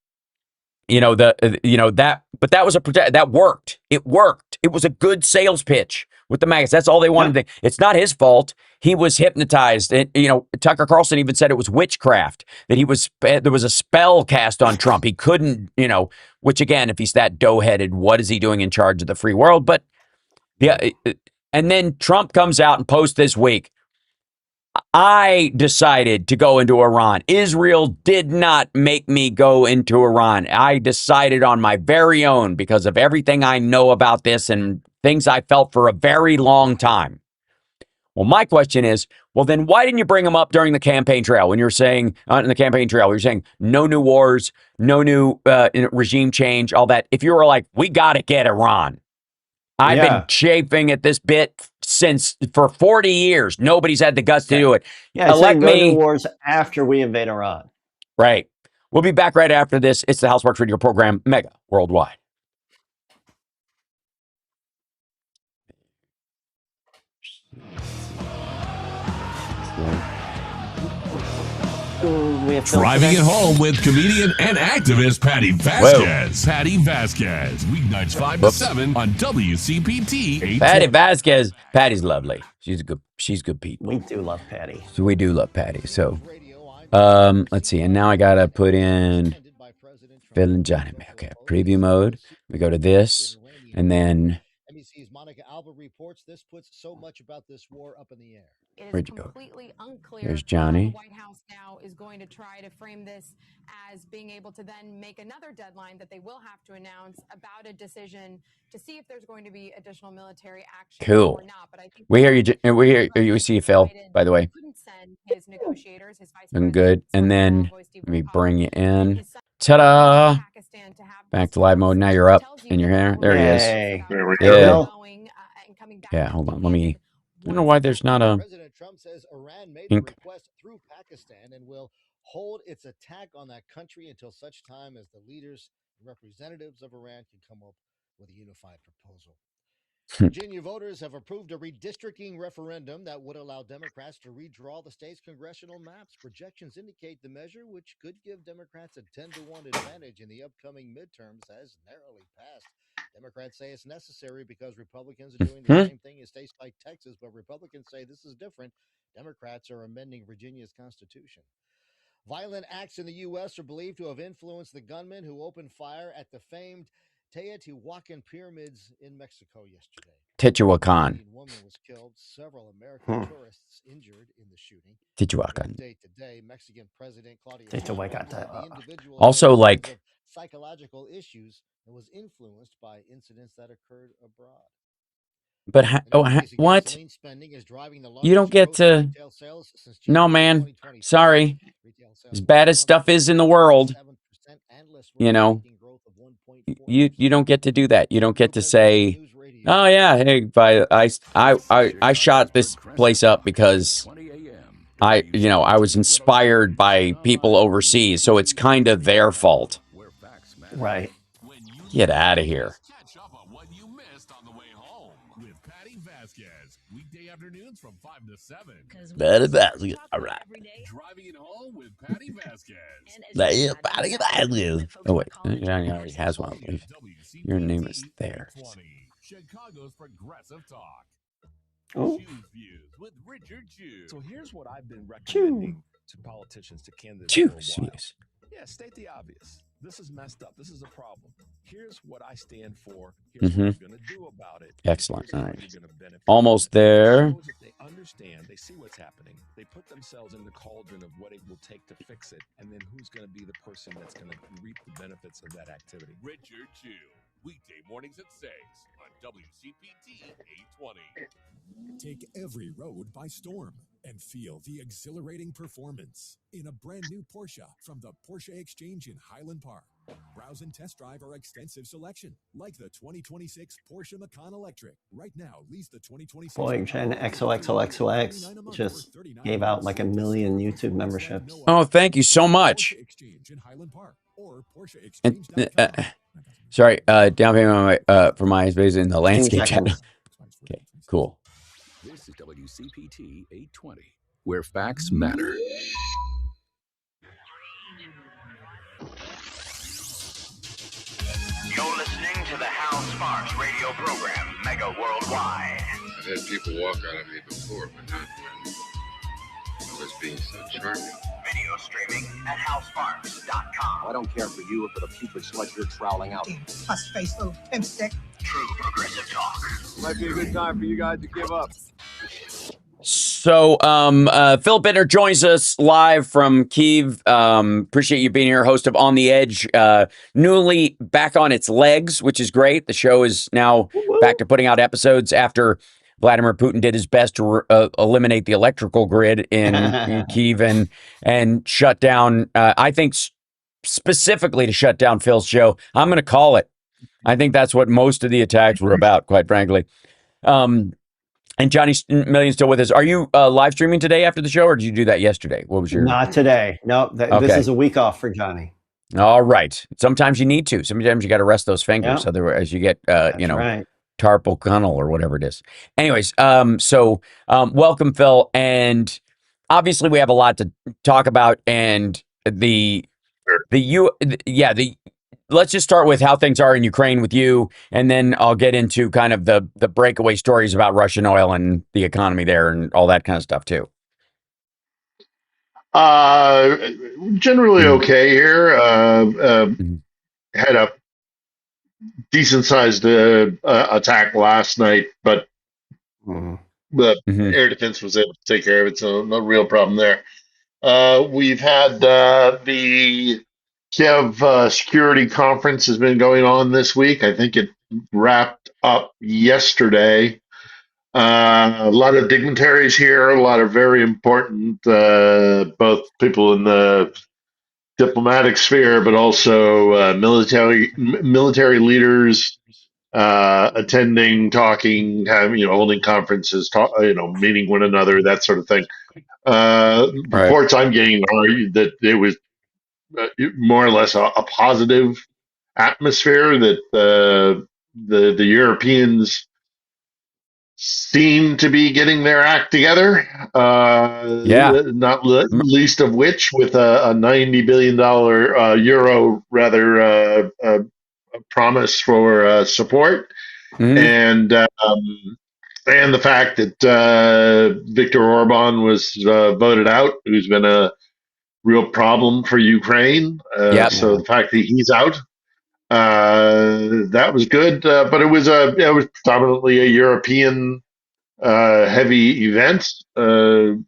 but that was that worked. It worked. It was a good sales pitch with the maggots. That's all they wanted. It's not his fault. He was hypnotized. Tucker Carlson even said it was witchcraft, that there was a spell cast on Trump. He couldn't, which again, if he's that dough-headed, what is he doing in charge of the free world? But yeah. And then Trump comes out and posts this week, I decided to go into Iran. Israel did not make me go into Iran. I decided on my very own because of everything I know about this and things I felt for a very long time. Well, my question is, well, then why didn't you bring them up during the campaign trail when you're saying, in the campaign trail, you're saying no new wars, no new regime change, all that. If you were like, we got to get Iran. I've been chafing at this bit for 40 years. Nobody's had the guts to do it. Yeah, saying go to wars after we invade Iran. Right. We'll be back right after this. It's the Houseworks Radio program, Mega Worldwide. Driving it home with comedian and activist Patty Vasquez. Whoa. Patty Vasquez. Weeknights 5 to 7 on WCPT 820. Patty Vasquez. Patty's lovely. She's good people. We do love Patty. So we do love Patty. So let's see. And now I gotta put in Phil and Johnny. Okay, preview mode. We go to this, and then NBC's Monica Alba reports this puts so much about this war up in the air. Where'd you go? There's Johnny. The White House now is going to try to frame this as being able to then make another deadline that they will have to announce about a decision to see if there's going to be additional military action Cool. or not. But I think We hear you. We see you, Phil. By the way, his negotiators, his vice looking good. And then let me bring you in. Ta-da! Back to live mode. Now you're up and you're here. There he is. There we go. Yeah, hold on. I don't know why there's not a President Trump says Iran made ink. a request through Pakistan and will hold its attack on that country until such time as the leaders and representatives of Iran can come up with a unified proposal. Virginia voters have approved a redistricting referendum that would allow Democrats to redraw the state's congressional maps. Projections indicate the measure, which could give Democrats a 10-1 advantage in the upcoming midterms, has narrowly passed. Democrats say it's necessary because Republicans are doing the same thing in states like Texas, but Republicans say this is different. Democrats are amending Virginia's constitution. Violent acts in the U.S. are believed to have influenced the gunman who opened fire at the famed Teotihuacan pyramids in Mexico yesterday. Teotihuacan. A woman was killed. Several American tourists injured in the shooting. Teotihuacan. Today, Mexican President Claudia Also, like psychological issues and was influenced by incidents that occurred abroad. But what? You don't get to. No, man. Sorry. As bad as stuff is in the world, you know, you don't get to do that. You don't get to say, "Oh yeah, hey, I shot this place up because I was inspired by people overseas, so it's kind of their fault." Right. Get out of here. Weekday afternoons from 5 to 7. All right. Driving it home with Patty Vasquez. Oh, wait. Johnny already has one. Your name is there. Chicago's Progressive Talk. Oh. Choose Views with Richard Chew. So here's what I've been recommending to politicians, to candidates for a while. Yeah, state the obvious. This is messed up. This is a problem. Here's what I stand for. Here's what I'm going to do about it. Excellent. All right. Almost there. They understand. They see what's happening. They put themselves in the cauldron of what it will take to fix it, and then who's going to be the person that's going to reap the benefits of that activity. Richard Chew. Weekday mornings at 6 on WCPT 820. Take every road by storm and feel the exhilarating performance in a brand new Porsche from the Porsche Exchange in Highland Park. Browse and test drive our extensive selection, like the 2026 Porsche Macan Electric. Right now, lease the 2026. Boy, Jen XOXOXOX just gave out like 1 million YouTube memberships. Oh, thank you so much. And, sorry, down payment for my space in the landscape channel. Okay, cool. This is WCPT 820, where facts matter. You're listening to the House Sparks radio program, Mega Worldwide. I've had people walk out of me before, but not when I was being so charming. Video streaming at housesparks.com. I don't care for you or for the putrid sludge you're troweling out. Puss-faced little pimp stick. True progressive talk. Might be a good time for you guys to give up. So Phil Bittner joins us live from Kyiv. Appreciate you being here, host of On the Edge, newly back on its legs, which is great. The show is now back to putting out episodes after Vladimir Putin did his best to eliminate the electrical grid in Kyiv and shut down, I think specifically to shut down Phil's show. I'm going to call it. I think that's what most of the attacks were about, quite frankly. And Johnny Million still with us. Are you live streaming today after the show, or did you do that yesterday? What was your? Not today. No, this is a week off for Johnny. All right. Sometimes you need to. Sometimes you got to rest those fingers, otherwise you get right. carpal tunnel or whatever it is. Anyways, welcome, Phil, and obviously we have a lot to talk about, and let's just start with how things are in Ukraine with you, and then I'll get into kind of the breakaway stories about Russian oil and the economy there and all that kind of stuff too. Generally okay here. Had a decent sized attack last night, but the air defense was able to take care of it, so no real problem there. We've had the Kiev security conference has been going on this week. I think it wrapped up yesterday. A lot of dignitaries here, a lot of very important, both people in the diplomatic sphere, but also military leaders attending, talking, holding conferences, meeting one another, that sort of thing. Reports I'm getting are that it was more or less a positive atmosphere, that the Europeans seem to be getting their act together. Not least of which with a $90 billion euro promise for support, and the fact that Viktor Orban was voted out, who's been a real problem for Ukraine. So the fact that he's out, that was good. But it was predominantly a European heavy event. So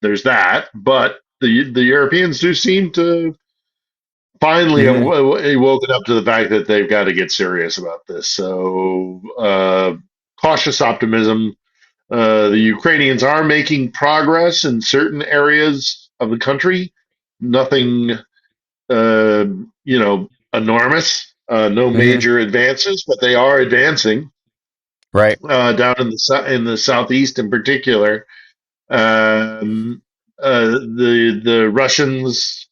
there's that. But the Europeans do seem to finally have woken up to the fact that they've got to get serious about this. So cautious optimism. The Ukrainians are making progress in certain areas of the country. Nothing, enormous. No major advances, but they are advancing. Right. Down in the southeast, in particular, the Russians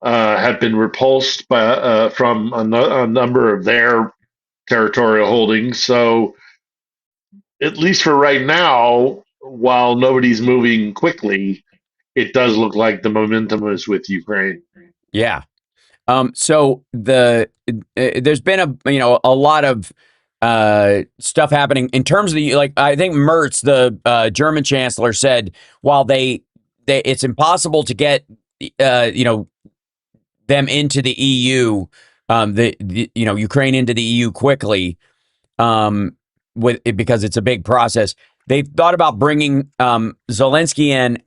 have been repulsed from a number of their territorial holdings. So, at least for right now, while nobody's moving quickly, it does look like the momentum is with Ukraine. Yeah. So there's been a lot of stuff happening in terms of I think Merz, the German chancellor, said while it's impossible to get them into the EU, Ukraine into the EU quickly, because it's a big process. They've thought about bringing Zelensky in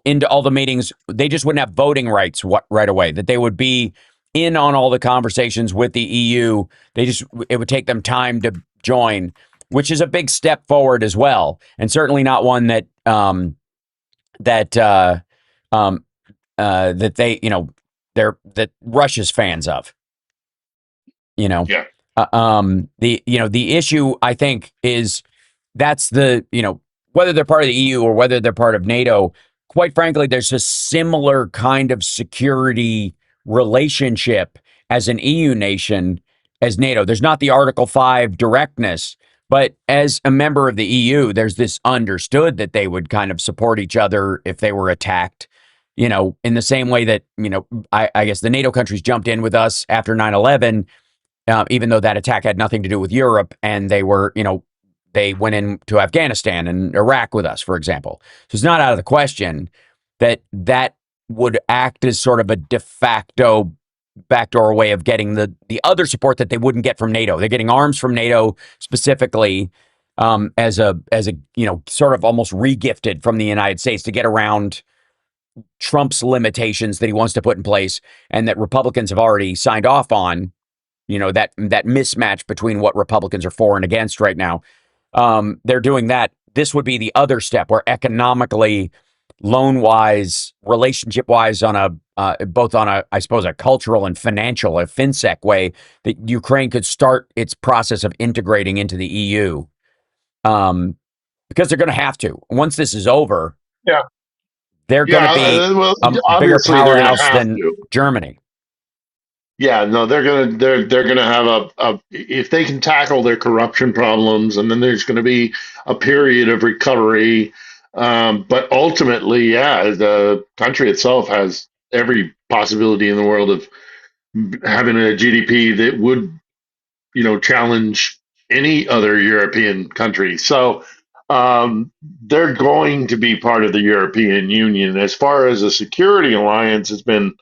into all the meetings. They just wouldn't have voting rights right away. That they would be in on all the conversations with the EU. It would take them time to join, which is a big step forward as well, and certainly not one that that Russia's fans of. Yeah. The issue, I think, is that's whether they're part of the EU or whether they're part of NATO. Quite frankly, there's a similar kind of security relationship as an EU nation as NATO. There's not the Article 5 directness, but as a member of the EU, there's this understood that they would kind of support each other if they were attacked, in the same way that, I guess the NATO countries jumped in with us after 9/11, even though that attack had nothing to do with Europe, and they were, they went into Afghanistan and Iraq with us, for example. So it's not out of the question that would act as sort of a de facto backdoor way of getting the other support that they wouldn't get from NATO. They're getting arms from NATO specifically, as a sort of almost regifted from the United States to get around Trump's limitations that he wants to put in place, and that Republicans have already signed off on. That mismatch between what Republicans are for and against right now. They're doing that. This would be the other step where economically, loan-wise, relationship-wise, on a both on a, I suppose, a cultural and financial, a FinSec way, that Ukraine could start its process of integrating into the EU. Because they're going to have to. Once this is over, Yeah. they're going to be Well, a bigger obviously they're going to powerhouse have than to. Germany. Yeah, no, they're gonna have a if they can tackle their corruption problems, and then there's going to be a period of recovery. But ultimately, yeah, the country itself has every possibility in the world of having a GDP that would, challenge any other European country. So they're going to be part of the European Union. As far as a security alliance has been,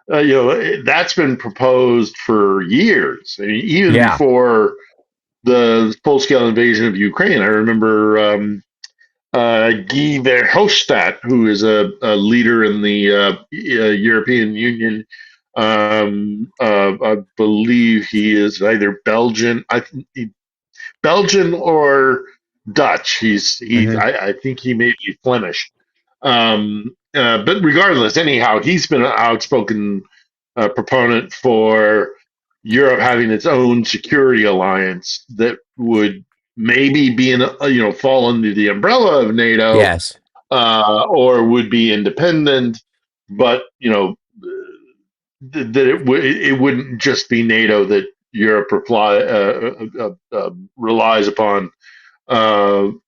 that's been proposed for years. I mean, even before the full-scale invasion of Ukraine. I remember Guy Verhofstadt, who is a leader in the European Union. I believe he is either Belgian or Dutch. I think he may be Flemish. But regardless, anyhow, he's been an outspoken proponent for Europe having its own security alliance that would maybe be fall under the umbrella of NATO, Yes. or would be independent, but that it wouldn't just be NATO that Europe relies upon to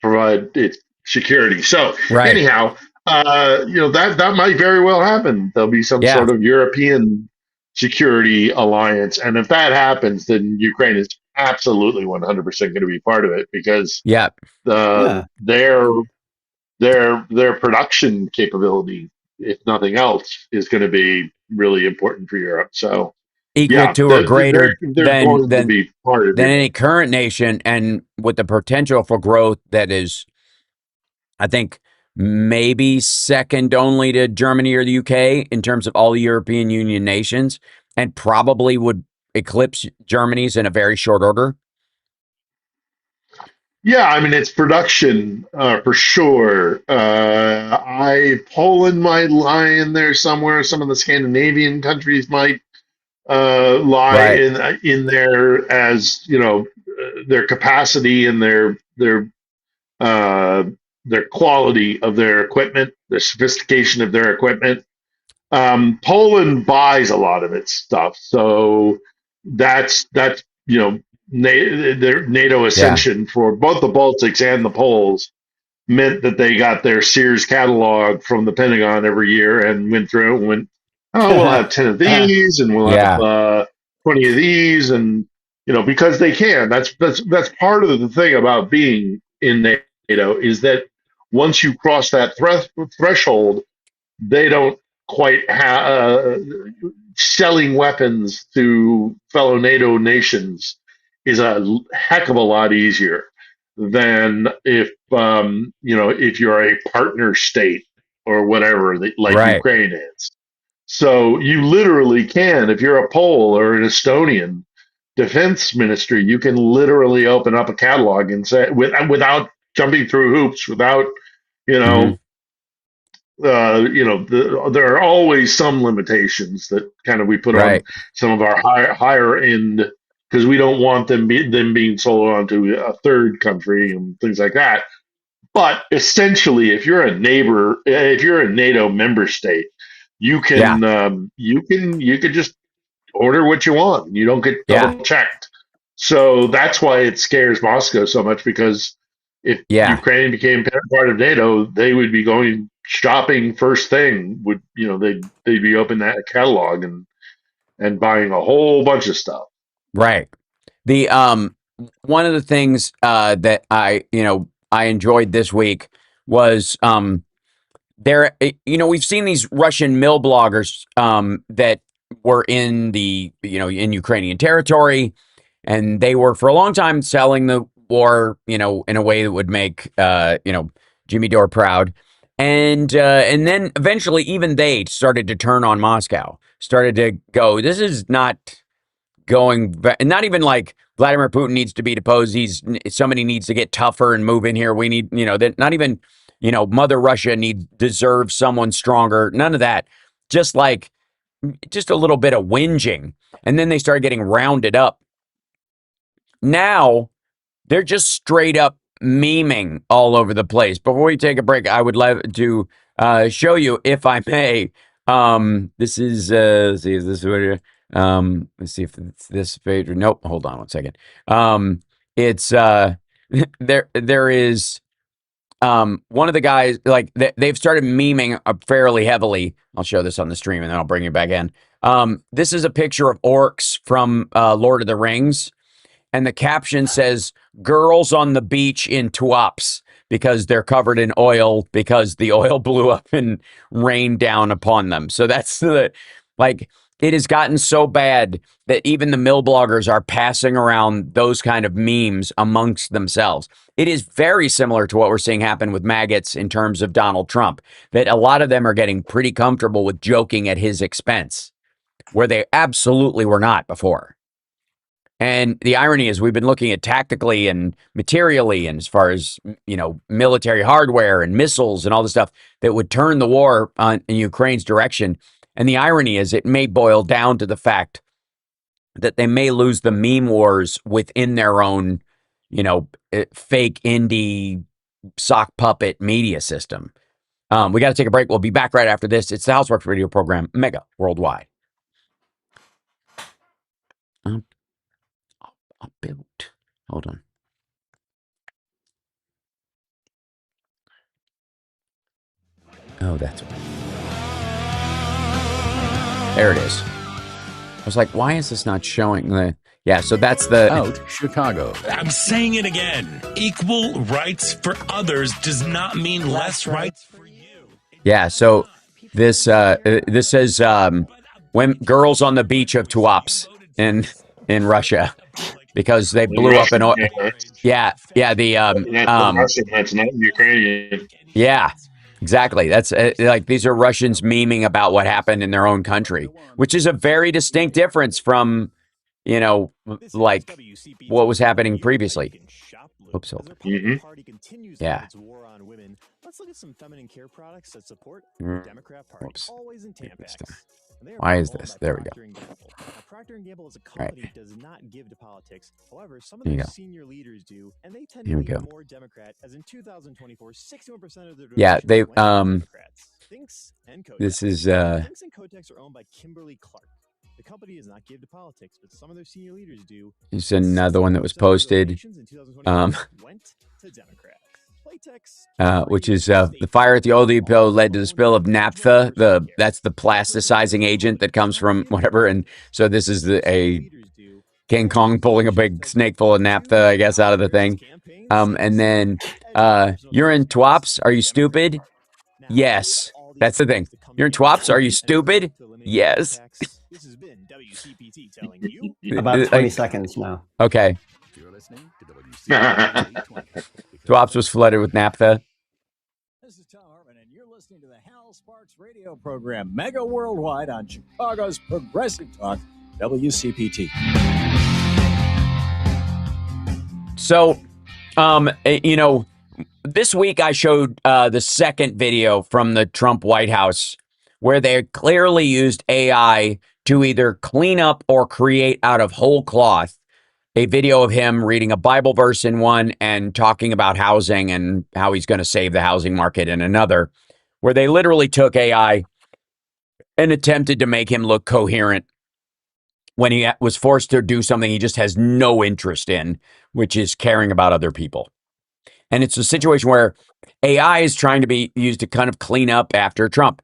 provide its security. So anyhow, that might very well happen. There'll be some sort of European security alliance, and if that happens, then Ukraine is absolutely 100% going to be part of it, because their production capability, if nothing else, is going to be really important for Europe. So Equal to or greater they're going to be part of than it. any current nation, and with the potential for growth that is, I think, maybe second only to Germany or the UK in terms of all the European Union nations, and probably would eclipse Germany's in a very short order. Yeah, I mean, it's production for sure. Poland might lie in there somewhere. Some of the Scandinavian countries might lie in there as their capacity and their quality of their equipment, the sophistication of their equipment. Poland buys a lot of its stuff, so that's their NATO ascension for both the Baltics and the Poles meant that they got their Sears catalog from the Pentagon every year and went through it and went, oh, we'll have 10 of these and we'll have 20 of these, and because they can. That's part of the thing about being in NATO, is that once you cross that threshold, they don't quite have selling weapons to fellow NATO nations is a heck of a lot easier than if you're a partner state or whatever, like Ukraine is. So you literally can, if you're a Pole or an Estonian defense ministry, you can literally open up a catalog and say, without jumping through hoops, without there are always some limitations that kind of we put on some of our higher end, because we don't want them being sold on to a third country and things like that. But essentially, if you're a NATO member state, you can you could just order what you want. You don't get double checked. So that's why it scares Moscow so much, because if Ukraine became part of NATO, they would be going shopping first thing. They'd be opening that catalog and buying a whole bunch of stuff. Right. The one of the things that I enjoyed this week was there. We've seen these Russian mill bloggers that were in the in Ukrainian territory, and they were for a long time selling the war, in a way that would make, Jimmy Dore proud. And then eventually even they started to turn on Moscow, started to go, this is not going, not even like Vladimir Putin needs to be deposed. Somebody needs to get tougher and move in here. We need, that not even, Mother Russia deserves someone stronger. None of that. Just a little bit of whinging. And then they started getting rounded up. Now they're just straight up memeing all over the place. Before we take a break, I would love to show you, if I may. This is let's see, is this what? Let's see if it's this page. Nope. Hold on one second. It's there is one of the guys, like they've started memeing fairly heavily. I'll show this on the stream and then I'll bring you back in. This is a picture of orcs from Lord of the Rings. And the caption says, girls on the beach in Tuops, because they're covered in oil because the oil blew up and rained down upon them. So that's it has gotten so bad that even the mill bloggers are passing around those kind of memes amongst themselves. It is very similar to what we're seeing happen with maggots in terms of Donald Trump, that a lot of them are getting pretty comfortable with joking at his expense, where they absolutely were not before. And the irony is we've been looking at tactically and materially, and as far as, military hardware and missiles and all the stuff that would turn the war in Ukraine's direction. And the irony is it may boil down to the fact that they may lose the meme wars within their own, fake indie sock puppet media system. We got to take a break. We'll be back right after this. It's the Houseworks radio program, Mega Worldwide. Built. Hold on. Oh, that's right. There it is. I was like, why is this not showing the... Yeah, so that's the... Out Chicago. I'm saying it again. Equal rights for others does not mean less rights for you. Yeah, so this says when girls on the beach of Tuops in Russia, because they blew up an oil... Yeah, the... Russian, that's not Ukrainian. Yeah. Exactly. That's these are Russians memeing about what happened in their own country, which is a very distinct difference from, what was happening previously. Oops. Yeah. Let's look at some feminine care products that support the Democrat Party. Oops. Always in Tampax. Why is this? There we go. Procter & Gamble as a company does not give to politics. However, some of their senior leaders do, and they tend to be more Democrat. As in 2024, 61% of their they Democrats. Thinks and Kotex. This is Thinks and Kotex are owned by Kimberly Clark. The company does not give to politics, but some of their senior leaders do. It's another one that was posted. Went to Democrats. Which is the fire at the oil depot led to the spill of naphtha. That's the plasticizing agent that comes from whatever. And so this is a King Kong pulling a big snake full of naphtha, I guess, out of the thing. And then you're in Tuops. Are you stupid? Yes. That's the thing. You're in Tuops. Are you stupid? Yes. This has been WCPT telling you. About 20 seconds now. Okay. You're listening to WCPT. Tuops was flooded with naphtha. This is Tom Hartman, and you're listening to the Hal Sparks radio program, Mega Worldwide, on Chicago's Progressive Talk, WCPT. So, this week I showed the second video from the Trump White House where they clearly used AI to either clean up or create out of whole cloth a video of him reading a Bible verse in one and talking about housing and how he's going to save the housing market in another, where they literally took AI and attempted to make him look coherent when he was forced to do something he just has no interest in, which is caring about other people. And it's a situation where AI is trying to be used to kind of clean up after Trump.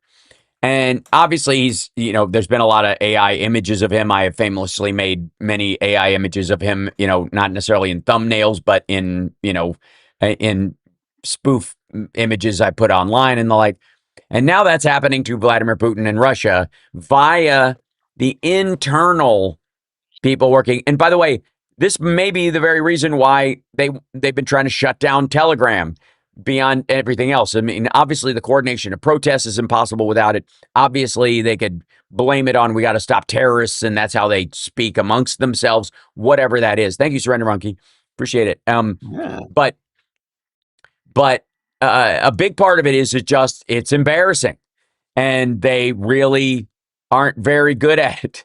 And obviously he's, there's been a lot of AI images of him. I have famously made many AI images of him, not necessarily in thumbnails, but in spoof images I put online and the like. And now that's happening to Vladimir Putin in Russia via the internal people working. And by the way, this may be the very reason why they've been trying to shut down Telegram beyond everything else. I mean, obviously the coordination of protests is impossible without it. Obviously they could blame it on we got to stop terrorists, and that's how they speak amongst themselves, whatever that is. Thank you, Surrender Monkey. Appreciate it. Yeah. But a big part of it is it's embarrassing, and they really aren't very good at it.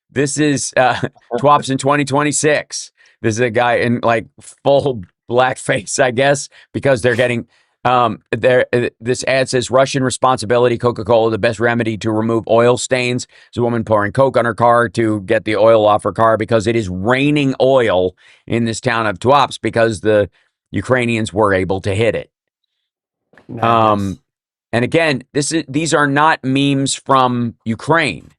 This is TWAPs in 2026. This is a guy in like full blackface, I guess, because they're getting this ad says Russian responsibility, Coca-Cola, the best remedy to remove oil stains. There's a woman pouring Coke on her car to get the oil off her car because it is raining oil in this town of TWAPs because the Ukrainians were able to hit it. And again, these are not memes from Ukraine.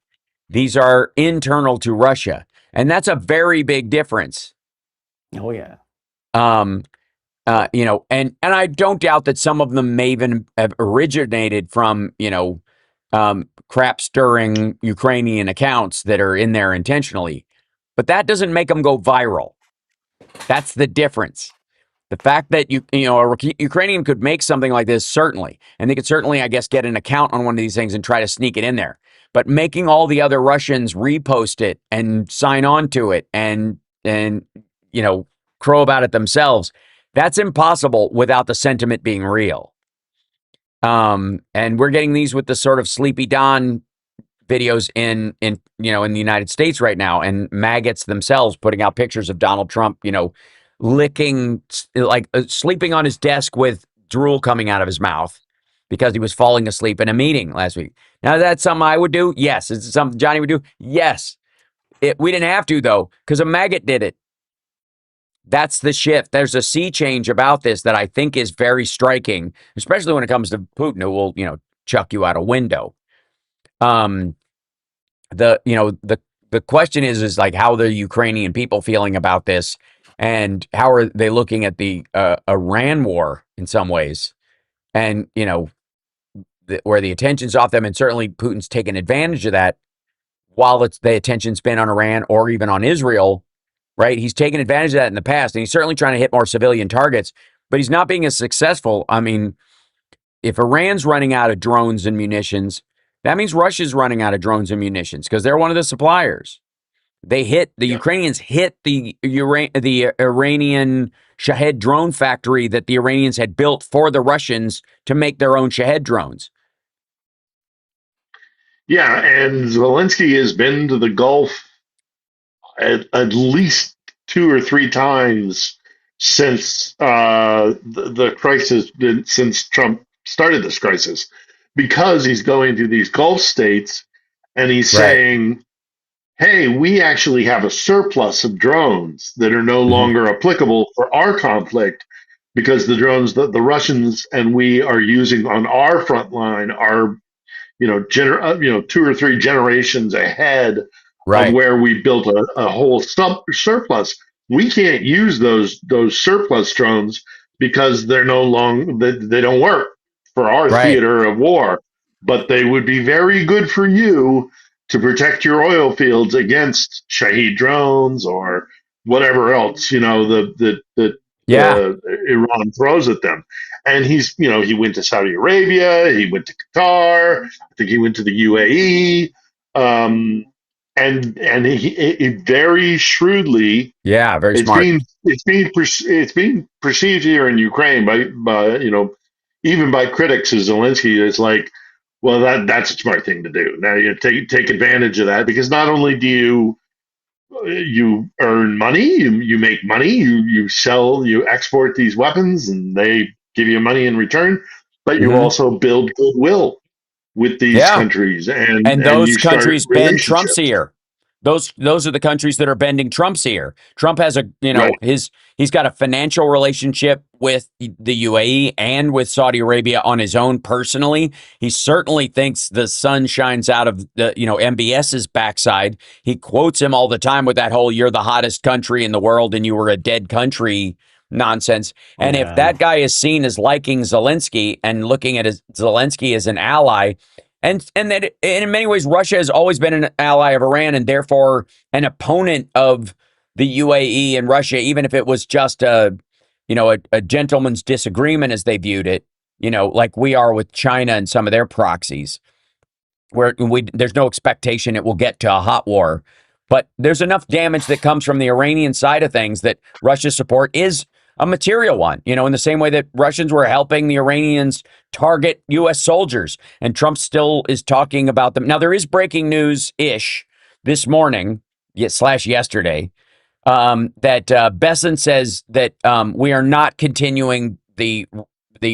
These are internal to Russia, and that's a very big difference. Oh yeah. You know, and I don't doubt that some of them may even have originated from, you know, crap stirring Ukrainian accounts that are in there intentionally, but that doesn't make them go viral. That's the difference. The fact that a Ukrainian could make something like this, certainly, and they could certainly, I guess, get an account on one of these things and try to sneak it in there. But making all the other Russians repost it and sign on to it and you know, crow about it themselves, that's impossible without the sentiment being real. And we're getting these with the sort of Sleepy Don videos in the United States right now, and maggots themselves putting out pictures of Donald Trump, you know, licking, like sleeping on his desk with drool coming out of his mouth because he was falling asleep in a meeting last week. Now, that's something I would do? Yes. Is it something Johnny would do? Yes. We didn't have to, though, because a maggot did it. That's the shift. There's a sea change about this that I think is very striking, especially when it comes to Putin, who will, you know, chuck you out a window. The question is like, how are the Ukrainian people feeling about this, and how are they looking at the Iran war in some ways, and you know, where the attention's off them, and certainly Putin's taken advantage of that while the attention's been on Iran or even on Israel, right? He's taken advantage of that in the past, and he's certainly trying to hit more civilian targets, but he's not being as successful. I mean, if Iran's running out of drones and munitions, that means Russia's running out of drones and munitions because they're one of the suppliers. The Ukrainians hit the Iranian Shahed drone factory that the Iranians had built for the Russians to make their own Shahed drones. Yeah, and Zelensky has been to the Gulf at least 2 or 3 times since the crisis, since Trump started this crisis, because he's going to these Gulf states and he's saying, hey, we actually have a surplus of drones that are no longer applicable for our conflict because the drones that the Russians and we are using on our front line are, 2 or 3 generations ahead of where we built a whole surplus. We can't use those surplus drones because they're they don't work for our theater of war, but they would be very good for you to protect your oil fields against Shahed drones or whatever else, that Iran throws at them. And he went to Saudi Arabia, he went to Qatar, I think he went to the UAE, and he very shrewdly, very smart. It's being perceived here in Ukraine by even by critics of Zelensky is like, well, that's a smart thing to do. Now you take advantage of that because not only do you earn money, you make money, you sell, you export these weapons, and they give you money in return, but you also build goodwill with these countries, and those you countries start bend Trump's relationships. ear. Those are the countries that are bending Trump's ear. Trump has he's got a financial relationship with the UAE and with Saudi Arabia on his own personally. He certainly thinks the sun shines out of the MBS's backside. He quotes him all the time with that whole "you're the hottest country in the world and you were a dead country" nonsense. And if that guy is seen as liking Zelensky and looking at Zelensky as an ally, and in many ways, Russia has always been an ally of Iran and therefore an opponent of the UAE and Russia, even if it was just a gentleman's disagreement as they viewed it, like we are with China and some of their proxies, where there's no expectation it will get to a hot war. But there's enough damage that comes from the Iranian side of things that Russia's support is a material one, in the same way that Russians were helping the Iranians target U.S. soldiers. And Trump still is talking about them. Now, there is breaking news-ish this morning, /yesterday, that Besson says that we are not continuing the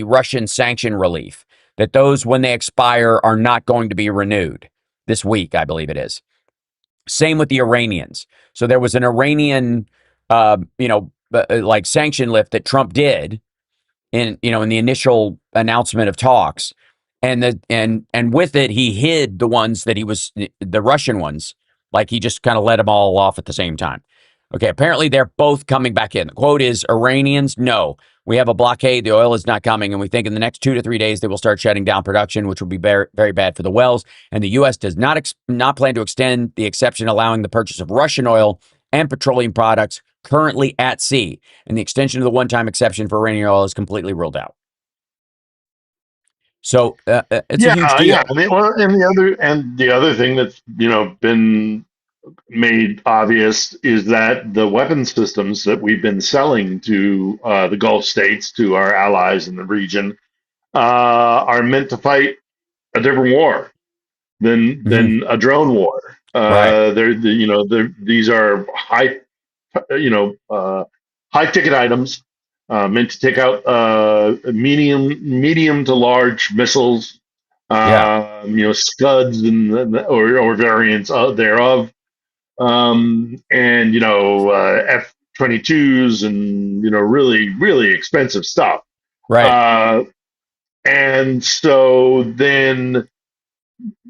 Russian sanction relief, that those, when they expire, are not going to be renewed this week, I believe it is. Same with the Iranians. So there was an Iranian, like sanction lift that Trump did in the initial announcement of talks, and with it he hid the ones that the Russian ones, like he just kind of let them all off at the same time. Okay, apparently they're both coming back in. The quote is, Iranians, no, we have a blockade. The oil is not coming. And we think in the next 2 to 3 days, they will start shutting down production, which will be very, very bad for the wells. And the U.S. does not plan to extend the exception allowing the purchase of Russian oil and petroleum products currently at sea. And the extension of the one-time exception for Iranian oil is completely ruled out. So it's a huge deal. Yeah. And the other thing that's been made obvious is that the weapon systems that we've been selling to the Gulf states, to our allies in the region, are meant to fight a different war than a drone war. Right. These are high ticket items meant to take out medium to large missiles, Scuds or variants thereof. And F-22s and really, really expensive stuff. Right. And so then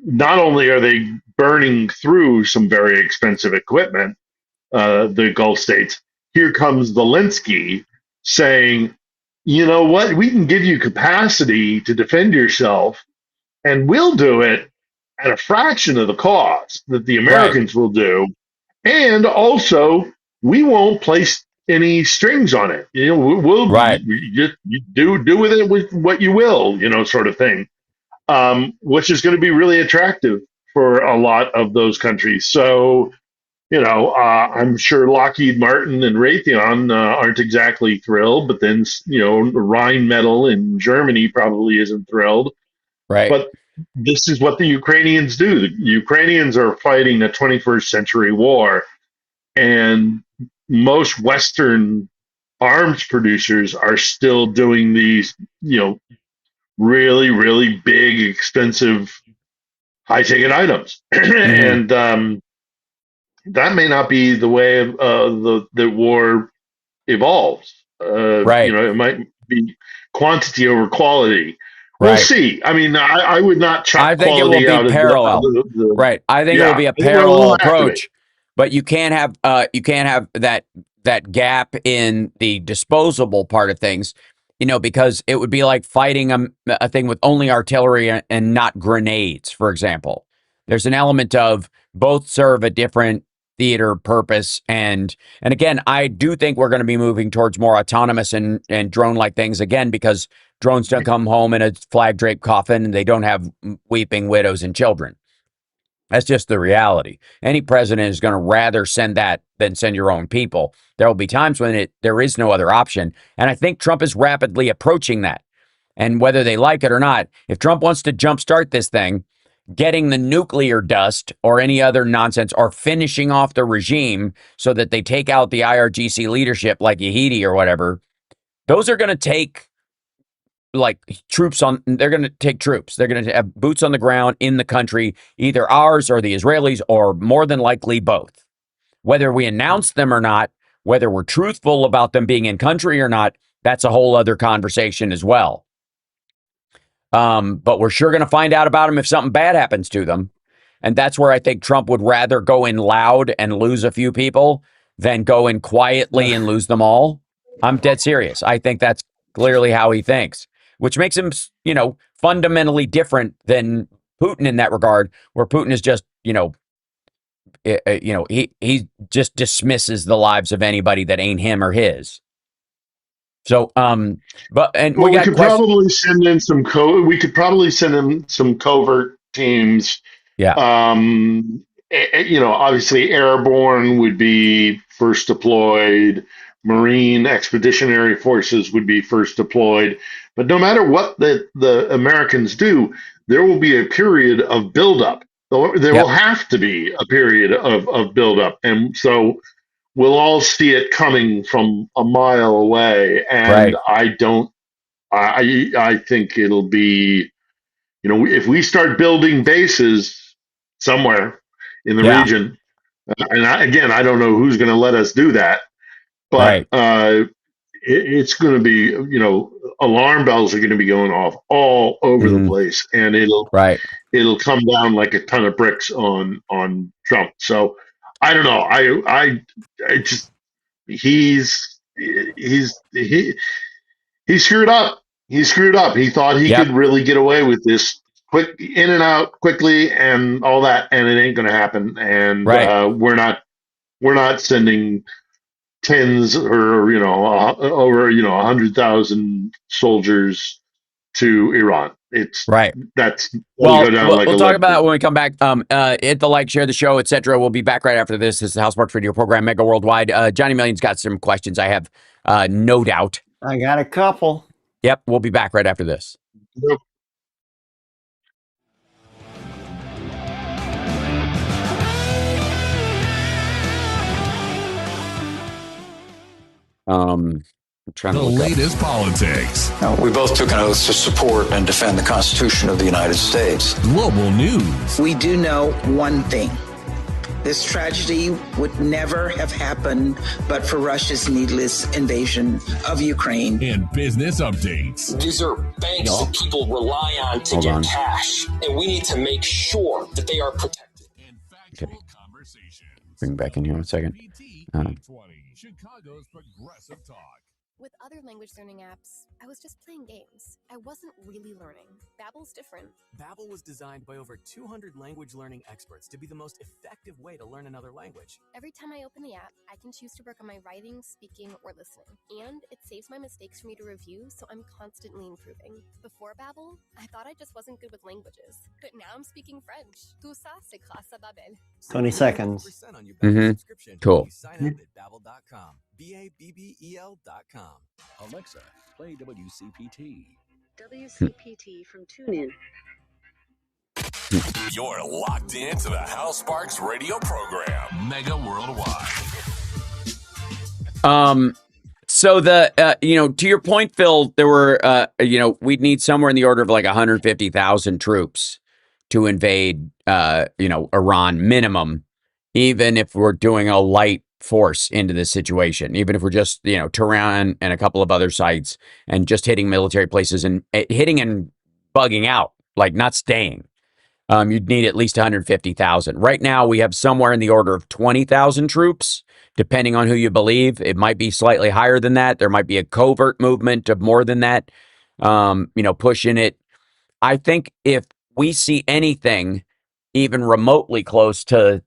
not only are they burning through some very expensive equipment, the Gulf states, here comes Zelensky saying, you know what, we can give you capacity to defend yourself, and we'll do it at a fraction of the cost that the Americans will do. And also, we won't place any strings on it. We'll you do with it with what you will, sort of thing, which is going to be really attractive for a lot of those countries. So, I'm sure Lockheed Martin and Raytheon aren't exactly thrilled, but then, Rheinmetall in Germany probably isn't thrilled. Right. But this is what the Ukrainians do. The Ukrainians are fighting a 21st century war, and most Western arms producers are still doing these, really, really big, expensive, high-ticket items. And that may not be the way the war evolves. It might be quantity over quality. We'll see. I mean, I would not chuck quality out of the right. I think it will be a parallel approach, but you can't have that gap in the disposable part of things, because it would be like fighting a thing with only artillery and not grenades, for example. There's an element of both serve a different theater purpose, and again, I do think we're going to be moving towards more autonomous and drone-like things again, because drones don't come home in a flag draped coffin, and they don't have weeping widows and children. That's just the reality. Any president is going to rather send that than send your own people. There will be times when there is no other option, and I think Trump is rapidly approaching that. And whether they like it or not, if Trump wants to jumpstart this thing, getting the nuclear dust or any other nonsense, or finishing off the regime so that they take out the IRGC leadership like Yehidi or whatever, those are going to take troops. They're going to take troops. They're going to have boots on the ground in the country, either ours or the Israelis, or more than likely both. Whether we announce them or not, whether we're truthful about them being in country or not, that's a whole other conversation as well. But we're sure going to find out about them if something bad happens to them. And that's where I think Trump would rather go in loud and lose a few people than go in quietly and lose them all. I'm dead serious. I think that's clearly how he thinks, which makes him, fundamentally different than Putin in that regard, where Putin is just, he just dismisses the lives of anybody that ain't him or his. So, but Well, we got could probably send in some we could probably send in some covert teams. Yeah. Obviously airborne would be first deployed. Marine expeditionary forces would be first deployed. But no matter what the Americans do, there will be a period of buildup. There will have to be a period of buildup. And so we'll all see it coming from a mile away. And I think it'll be, if we start building bases somewhere in the region, and I don't know who's going to let us do that, but it's going to be, alarm bells are going to be going off all over the place, and it'll come down like a ton of bricks on Trump. So I don't know. I just he screwed up. He screwed up. He thought he could really get away with this quick in and out quickly and all that, and it ain't going to happen. And we're not sending tens or over 100,000 soldiers to Iran. That's we'll like talk about it when we come back. Hit the like, share the show, etc. We'll be back right after this. This is the House Sparks Radio program, Mega Worldwide. Johnny Million's got some questions. I have no doubt. I got a couple. Yep, we'll be back right after this. Yep. The latest politics. We both took an oath to support and defend the Constitution of the United States. Global news. We do know one thing. This tragedy would never have happened but for Russia's needless invasion of Ukraine. And business updates. These are banks that people rely on to get cash, and we need to make sure that they are protected. Okay. Bring back in here in a second. Chicago's Progressive Talk. With other language learning apps, I was just playing games. I wasn't really learning. Babbel's different. Babbel was designed by over 200 language learning experts to be the most effective way to learn another language. Every time I open the app, I can choose to work on my writing, speaking, or listening. And it saves my mistakes for me to review, so I'm constantly improving. Before Babbel, I thought I just wasn't good with languages. But now I'm speaking French. Tout ça, c'est grâce à Babbel. 20 seconds. Cool. Sign up at Babbel.com. Babbel.com. Alexa, play WCPT. WCPT from TuneIn. You're locked into the House Sparks radio program, Mega Worldwide. So to your point, Phil, there were, we'd need somewhere in the order of like 150,000 troops to invade, Iran minimum, even if we're doing a light force into this situation, even if we're just, Tehran and a couple of other sites and just hitting military places and hitting and bugging out, like not staying. You'd need at least 150,000. Right now, we have somewhere in the order of 20,000 troops, depending on who you believe. It might be slightly higher than that. There might be a covert movement of more than that, pushing it. I think if we see anything even remotely close to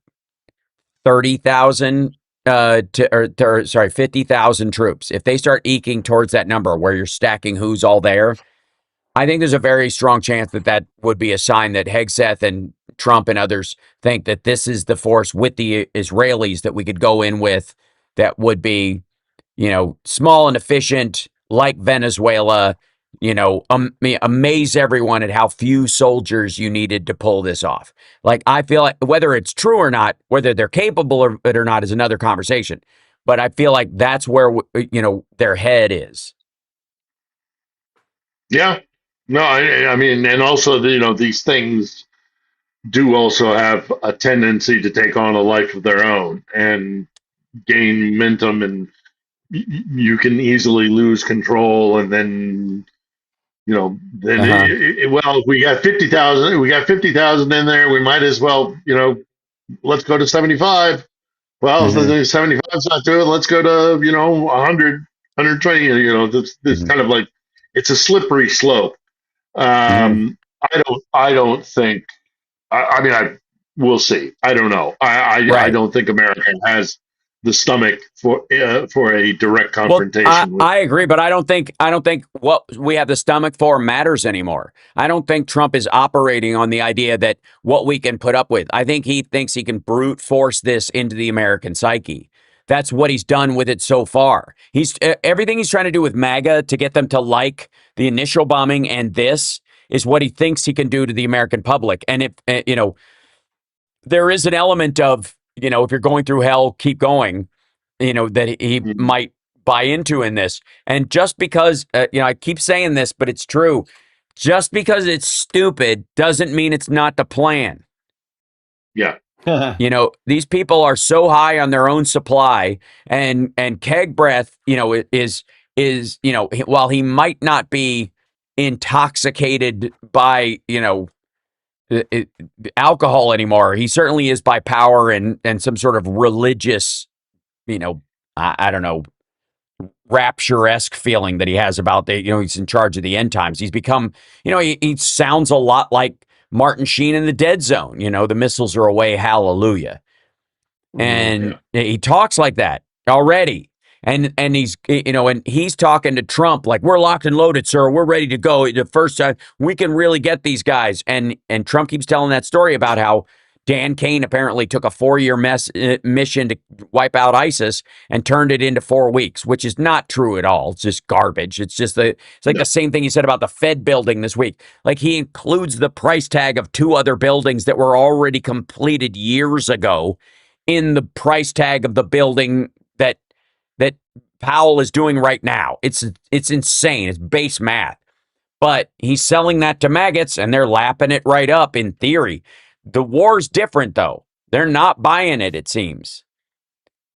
30,000 50,000 troops, if they start eking towards that number where you're stacking who's all there, I think there's a very strong chance that would be a sign that Hegseth and Trump and others think that this is the force with the Israelis that we could go in with that would be, small and efficient, like Venezuela, amaze everyone at how few soldiers you needed to pull this off. Like, I feel like whether it's true or not, whether they're capable of it or not is another conversation. But I feel like that's where, their head is. Yeah. No, I mean, and also, these things do also have a tendency to take on a life of their own and gain momentum, and you can easily lose control, and then if we got 50,000 in there, we might as well, let's go to 75. Well, if 75 is not doing it, let's go to 100, 120. This kind of like, it's a slippery slope. I don't think. I mean, we'll see. I don't know. I don't think America has the stomach for a direct confrontation with. I agree, but I don't think what we have the stomach for matters anymore. I don't think Trump is operating on the idea that what we can put up with. I think he thinks he can brute force this into the American psyche. That's what he's done with it so far. He's everything he's trying to do with MAGA to get them to like the initial bombing, and this is what he thinks he can do to the American public. And if there is an element of, if you're going through hell, keep going, that he might buy into in this. And just because, I keep saying this, but it's true. Just because it's stupid doesn't mean it's not the plan. Yeah. These people are so high on their own supply, and keg breath, is while he might not be intoxicated by, alcohol anymore, he certainly is by power and some sort of religious, I don't know, rapture-esque feeling that he has about he's in charge of the end times. He's become, he sounds a lot like Martin Sheen in The Dead Zone. The missiles are away, hallelujah. And he talks like that already. And he's, and he's talking to Trump like, we're locked and loaded, sir. We're ready to go. The first time we can really get these guys. And Trump keeps telling that story about how Dan Cain apparently took a 4-year mission to wipe out ISIS and turned it into 4 weeks, which is not true at all. It's just garbage. It's just the same thing he said about the Fed building this week. Like, he includes the price tag of 2 other buildings that were already completed years ago in the price tag of the building that Powell is doing right now. It's insane. It's base math. But he's selling that to maggots, and they're lapping it right up in theory. The war's different, though. They're not buying it, it seems.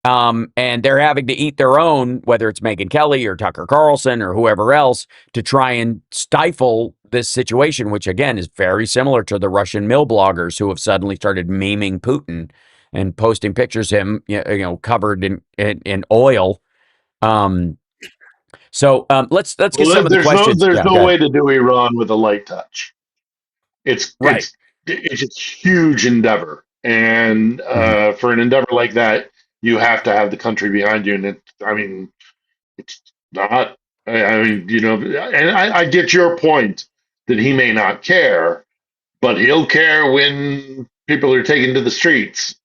And they're having to eat their own, whether it's Megyn Kelly or Tucker Carlson or whoever else, to try and stifle this situation, which, again, is very similar to the Russian mill bloggers who have suddenly started memeing Putin and posting pictures of him, covered in oil. So let's get some of the questions. There's no way to do Iran with a light touch. It's right. It's a huge endeavor, and for an endeavor like that, you have to have the country behind you. And it's not. And I get your point that he may not care, but he'll care when people are taken to the streets,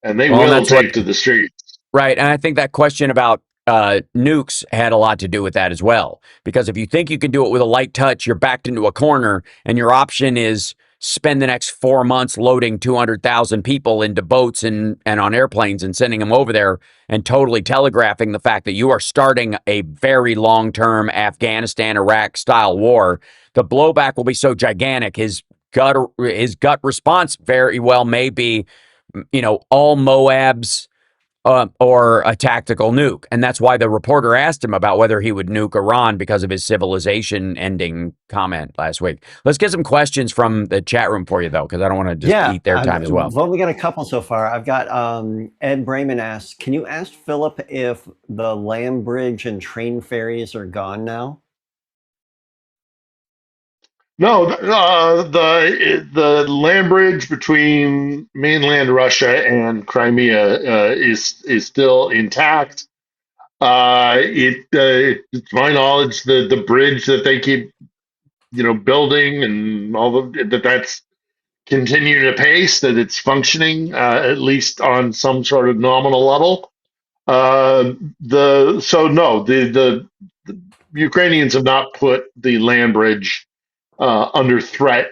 and they will take to the streets. Right, and I think that question about nukes had a lot to do with that as well. Because if you think you can do it with a light touch, you're backed into a corner, and your option is spend the next 4 months loading 200,000 people into boats and on airplanes and sending them over there and totally telegraphing the fact that you are starting a very long-term Afghanistan, Iraq style war. The blowback will be so gigantic. His gut response very well may be, all Moabs or a tactical nuke. And that's why the reporter asked him about whether he would nuke Iran because of his civilization ending comment last week. Let's get some questions from the chat room for you, though, because I don't want to just eat their time as well. We've only got a couple so far. I've got Ed Brayman asks, can you ask Philip if the land bridge and train ferries are gone now? No, the land bridge between mainland Russia and Crimea is still intact. It's my knowledge the bridge that they keep building and all of that's continuing apace, that it's functioning at least on some sort of nominal level. The Ukrainians have not put the land bridge under threat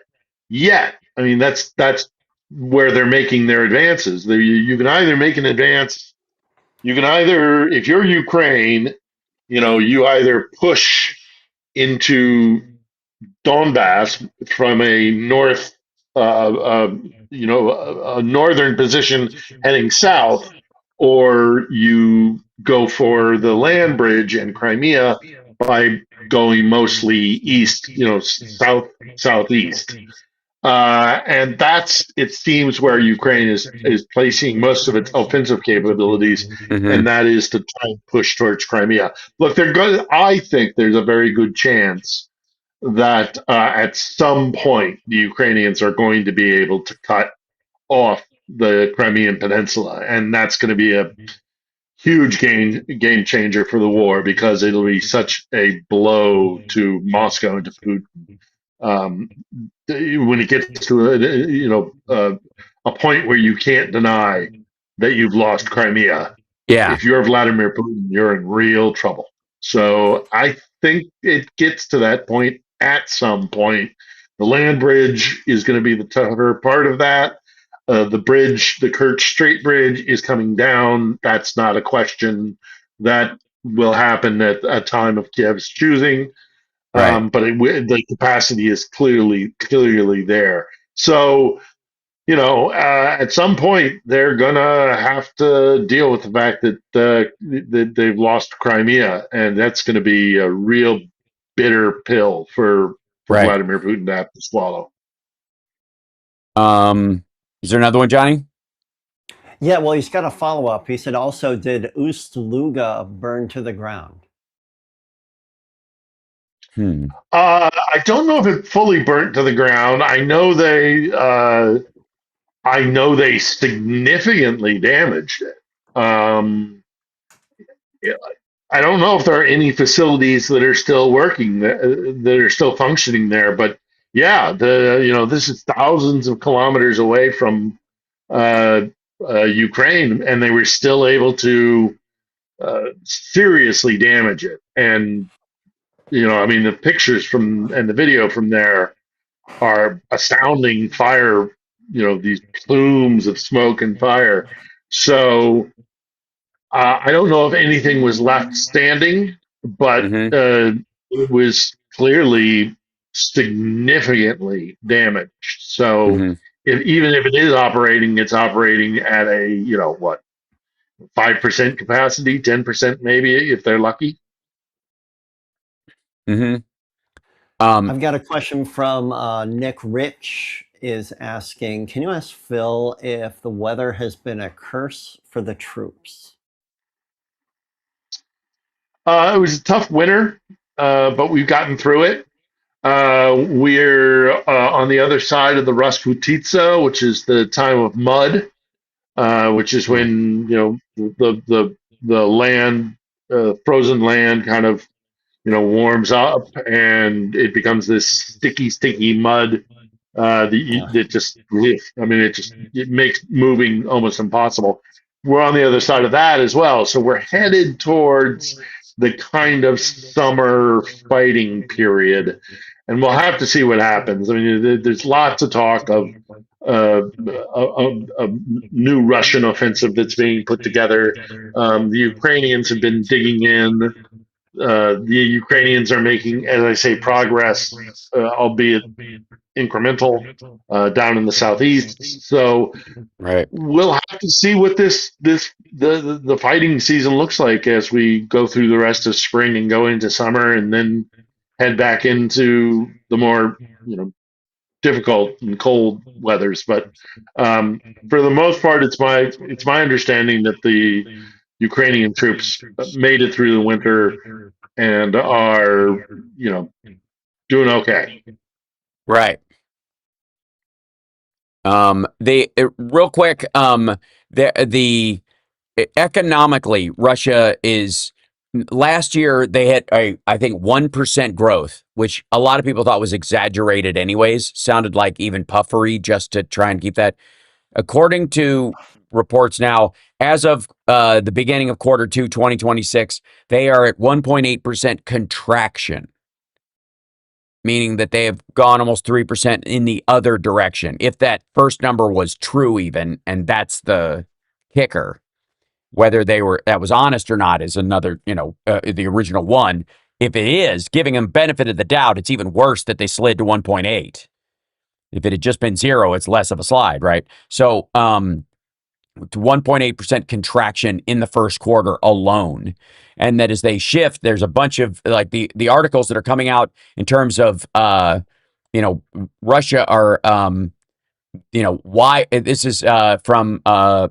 yet. I mean, that's where they're making their advances. You can either make an advance, if you're Ukraine, you either push into Donbass from a a northern position heading south, or you go for the land bridge and Crimea by going mostly east, southeast. And that's, it seems, where Ukraine is placing most of its offensive capabilities, and that is to try and push towards Crimea. Look, I think there's a very good chance that at some point the Ukrainians are going to be able to cut off the Crimean Peninsula, and that's going to be a huge game changer for the war because it'll be such a blow to Moscow and to Putin. When it gets to a point where you can't deny that you've lost Crimea, Yeah. if you're Vladimir Putin, you're in real trouble. So I think it gets to that point at some point. The land bridge is going to be the tougher part of that. The bridge, the Kerch Strait Bridge, is coming down. That's not a question. That will happen at a time of Kiev's choosing. Right. But the capacity is clearly there. So, at some point they're gonna have to deal with the fact that they've lost Crimea, and that's going to be a real bitter pill for Right. Vladimir Putin to have to swallow. Is there another one, Johnny? Yeah, well, he's got a follow up. He said, also, did Ust-Luga burn to the ground? I don't know if it fully burnt to the ground. I know they significantly damaged it. I don't know if there are any facilities that are still working, that are still functioning there. But yeah, this is thousands of kilometers away from Ukraine, and they were still able to seriously damage it. And the pictures and the video from there are astounding. Fire, these plumes of smoke and fire. So I don't know if anything was left standing, but it was clearly significantly damaged. So even if it is operating, it's operating at a 5% capacity, 10% maybe if they're lucky. I've got a question from Nick Rich is asking, can you ask Phil if the weather has been a curse for the troops? It was a tough winter, but we've gotten through it. We're on the other side of the Rasputitsa, which is the time of mud, which is when the land, frozen land, kind of warms up and it becomes this sticky mud that just, it makes moving almost impossible. We're on the other side of that as well, so we're headed towards the kind of summer fighting period, and we'll have to see what happens. I mean, there's lots of talk of a new Russian offensive that's being put together. The Ukrainians have been digging in. The Ukrainians are making, as I say, progress, albeit incremental, down in the southeast. So we'll have to see what the fighting season looks like as we go through the rest of spring and go into summer, and then head back into the more difficult and cold weathers. But for the most part, it's my understanding that the Ukrainian troops made it through the winter and are doing okay. Right. Real quick, the economically, Russia is, last year they had I think 1% growth, which a lot of people thought was exaggerated anyways. Sounded like even puffery just to try and keep that. According to reports now, as of the beginning of quarter 2, 2026, they are at 1.8% contraction, meaning that they have gone almost 3% in the other direction. If that first number was true even, and that's the kicker, whether that was honest or not is another, the original one. If it is, giving them benefit of the doubt, it's even worse that they slid to 1.8. If it had just been 0, it's less of a slide, right? So, to 1.8% contraction in the first quarter alone. And that as they shift, there's a bunch of like the articles that are coming out in terms of, Russia are, why this is from I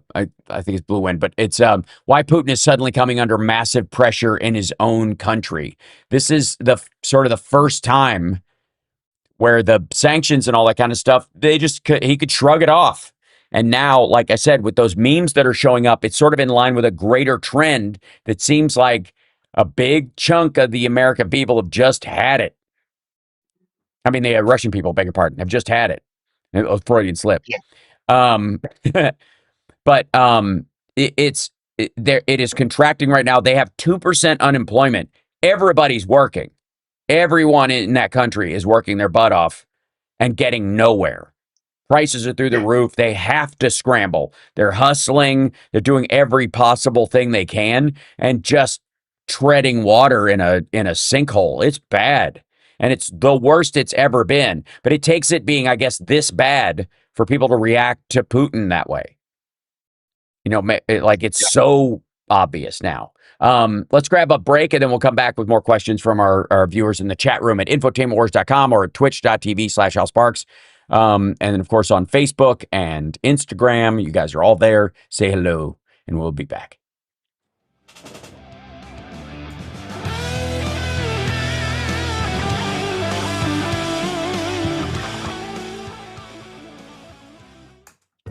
think it's Blue Wind, but it's why Putin is suddenly coming under massive pressure in his own country. This is the sort of the first time where the sanctions and all that kind of stuff, he could shrug it off And now, like I said, with those memes that are showing up, it's sort of in line with a greater trend that seems like a big chunk of the American people have just had it. I mean, the Russian people, beg your pardon, have just had it. A Freudian slip. Yeah. But it is contracting right now. They have 2% unemployment. Everybody's working. Everyone in that country is working their butt off and getting nowhere. Prices are through the roof. They have to scramble. They're hustling. They're doing every possible thing they can and just treading water in a sinkhole. It's bad. And it's the worst it's ever been. But it takes it being, I guess, this bad for people to react to Putin that way. You know, like it's so obvious now. Let's grab a break and then we'll come back with more questions from our viewers in the chat room at infotainmentwars.com or at twitch.tv/HalSparks. And then, of course, on Facebook and Instagram. You guys are all there. Say hello, and we'll be back.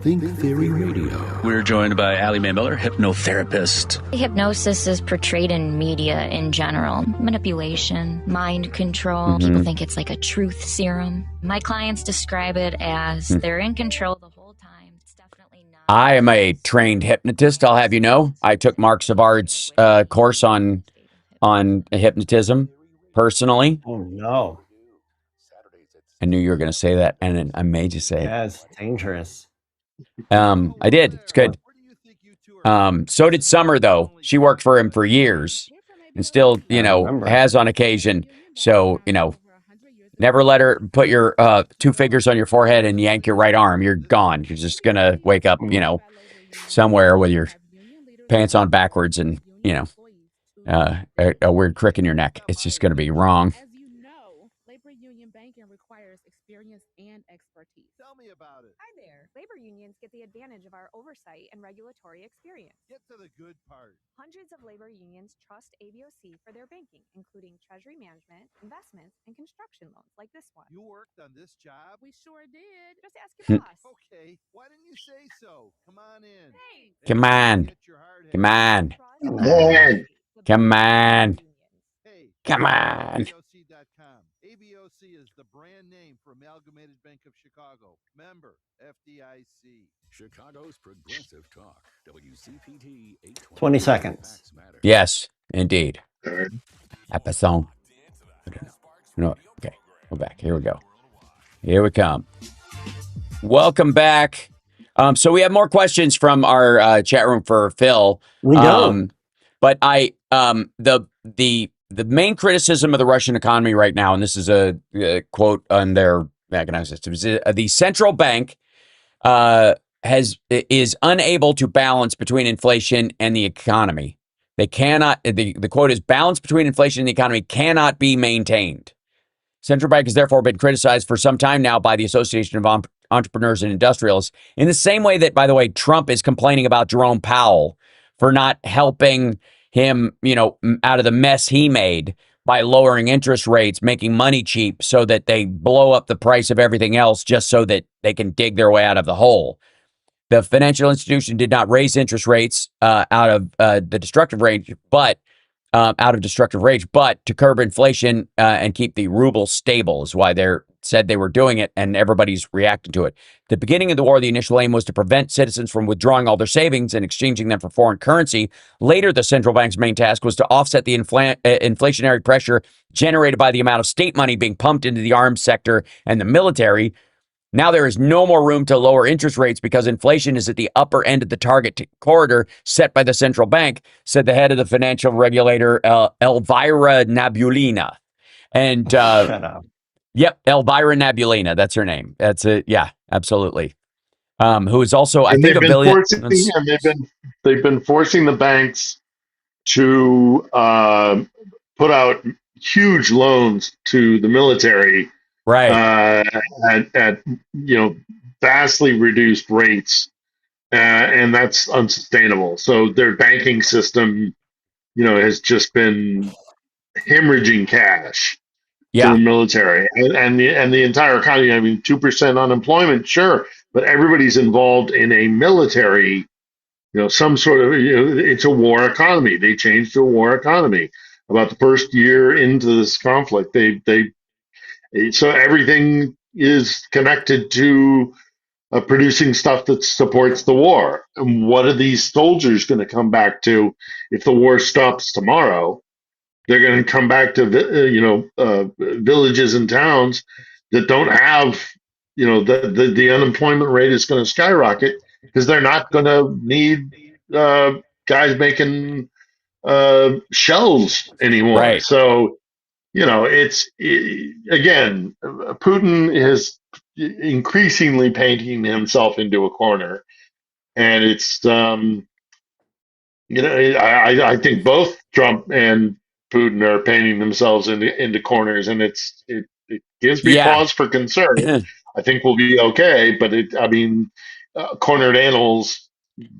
Think Theory Radio. We're joined by Allie Mae Miller, hypnotherapist. Hypnosis is portrayed in media in general. Manipulation, mind control. People think it's like a truth serum. My clients describe it as they're in control the whole time. It's definitely not. I am a trained hypnotist, I'll have you know. I took Mark Savard's course on hypnotism personally. Oh, no. I knew you were going to say that, and I made you say it. Yeah, it's dangerous. I did. It's good. So did Summer, though. She worked for him for years and still, has on occasion. So, never let her put your 2 fingers on your forehead and yank your right arm. You're gone. You're just going to wake up, somewhere with your pants on backwards and, a weird crick in your neck. It's just going to be wrong. As you know, labor union banking requires experience and expertise. Tell me about it. Hi there. Labor unions get the advantage of our oversight and regulatory experience. Get to the good part. Hundreds of labor unions trust ABOC for their banking, including treasury management, investments, and construction loans like this one. You worked on this job? We sure did. Just ask your boss. Okay. Why didn't you say so? Come on in. Thanks. Come on. Come on. Man. Come on. Hey, Come on. ABOC.com. ABOC is the brand name for Amalgamated Bank of Chicago. Member FDIC. Chicago's Progressive Talk. WCPT 820. 20 seconds. Yes, indeed. Episode. No, okay, we're back. Here we go. Here we come. Welcome back. So we have more questions from our chat room for Phil. We don't. But the main criticism of the Russian economy right now, and this is a quote on their economic system, the central bank is unable to balance between inflation and the economy. They cannot. The quote is, balance between inflation and the economy cannot be maintained. Central bank has therefore been criticized for some time now by the Association of Entrepreneurs and Industrialists, in the same way that, by the way, Trump is complaining about Jerome Powell for not helping him, out of the mess he made by lowering interest rates, making money cheap so that they blow up the price of everything else just so that they can dig their way out of the hole. The financial institution did not raise interest rates out of destructive rage, but to curb inflation and keep the ruble stable is why they said they were doing it, and everybody's reacting to it. At the beginning of the war, the initial aim was to prevent citizens from withdrawing all their savings and exchanging them for foreign currency. Later, the central bank's main task was to offset the inflationary pressure generated by the amount of state money being pumped into the arms sector and the military. Now there is no more room to lower interest rates because inflation is at the upper end of the target corridor set by the central bank, said the head of the financial regulator, Elvira Nabulina. And Shut up. Yep, Elvira Nabulina, that's her name. That's it. Yeah, absolutely. Who is also, I think, a billion. They've been forcing the banks to put out huge loans to the military, right? At vastly reduced rates, and that's unsustainable. So their banking system, has just been hemorrhaging cash to the military and the entire economy. I mean, 2% unemployment, sure, but everybody's involved in a military, some sort of, it's a war economy. They changed to a war economy about the first year into this conflict. So everything is connected to producing stuff that supports the war. And what are these soldiers going to come back to if the war stops tomorrow? They're going to come back to villages and towns that don't have, the unemployment rate is going to skyrocket because they're not going to need guys making shells anymore. Right. So, again, Putin is increasingly painting himself into a corner, and it's I think both Trump and Putin are painting themselves into corners, and it gives me Yeah. pause for concern. I think we'll be okay, but cornered animals,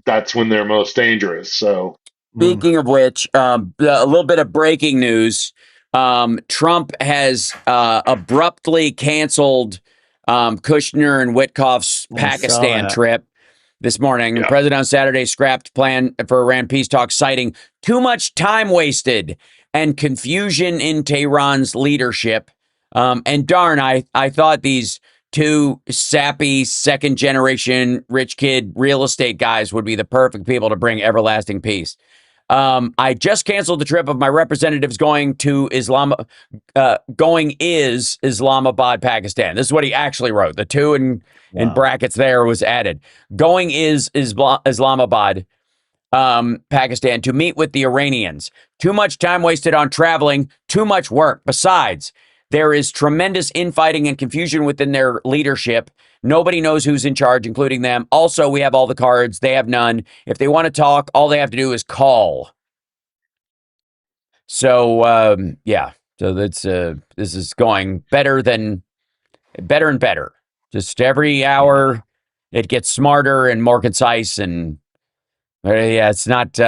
that's when they're most dangerous. So. Speaking of which, a little bit of breaking news. Trump has abruptly canceled Kushner and Witkoff's Pakistan trip this morning. The president on Saturday scrapped plan for Iran peace talks, citing too much time wasted and confusion in Tehran's leadership. And darn, I thought these two sappy second-generation rich kid real estate guys would be the perfect people to bring everlasting peace. I just canceled the trip of my representatives going to Islamabad, Pakistan. This is what he actually wrote. The two in brackets there was added. Going is Islamabad, Pakistan, to meet with the Iranians. Too much time wasted on traveling, too much work. Besides, there is tremendous infighting and confusion within their leadership. Nobody knows who's in charge, including them. Also, we have all the cards. They have none. If they want to talk, all they have to do is call. So, yeah. So that's this is going better and better. Just every hour, it gets smarter and more concise. And yeah, it's not.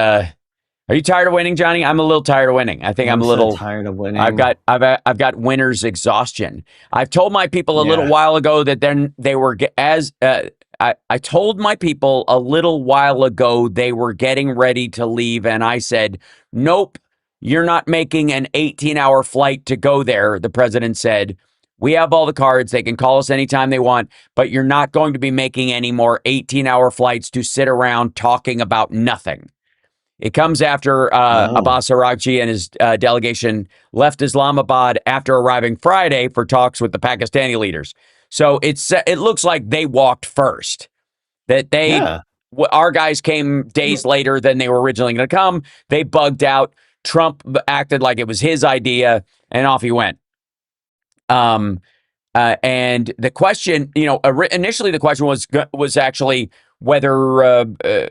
Are you tired of winning, Johnny? I'm a little tired of winning. I think I'm a little so tired of winning. I've got winner's exhaustion. I've told my people a little while ago that then they were I told my people a little while ago they were getting ready to leave, and I said, "Nope, you're not making an 18-hour flight to go there." The president said, "We have all the cards. They can call us anytime they want, but you're not going to be making any more 18-hour flights to sit around talking about nothing." It comes after Abbas Araghchi and his delegation left Islamabad after arriving Friday for talks with the Pakistani leaders. So it looks like they walked first. That our guys came days later than they were originally going to come. They bugged out. Trump acted like it was his idea, and off he went. And the question, initially the question was actually whether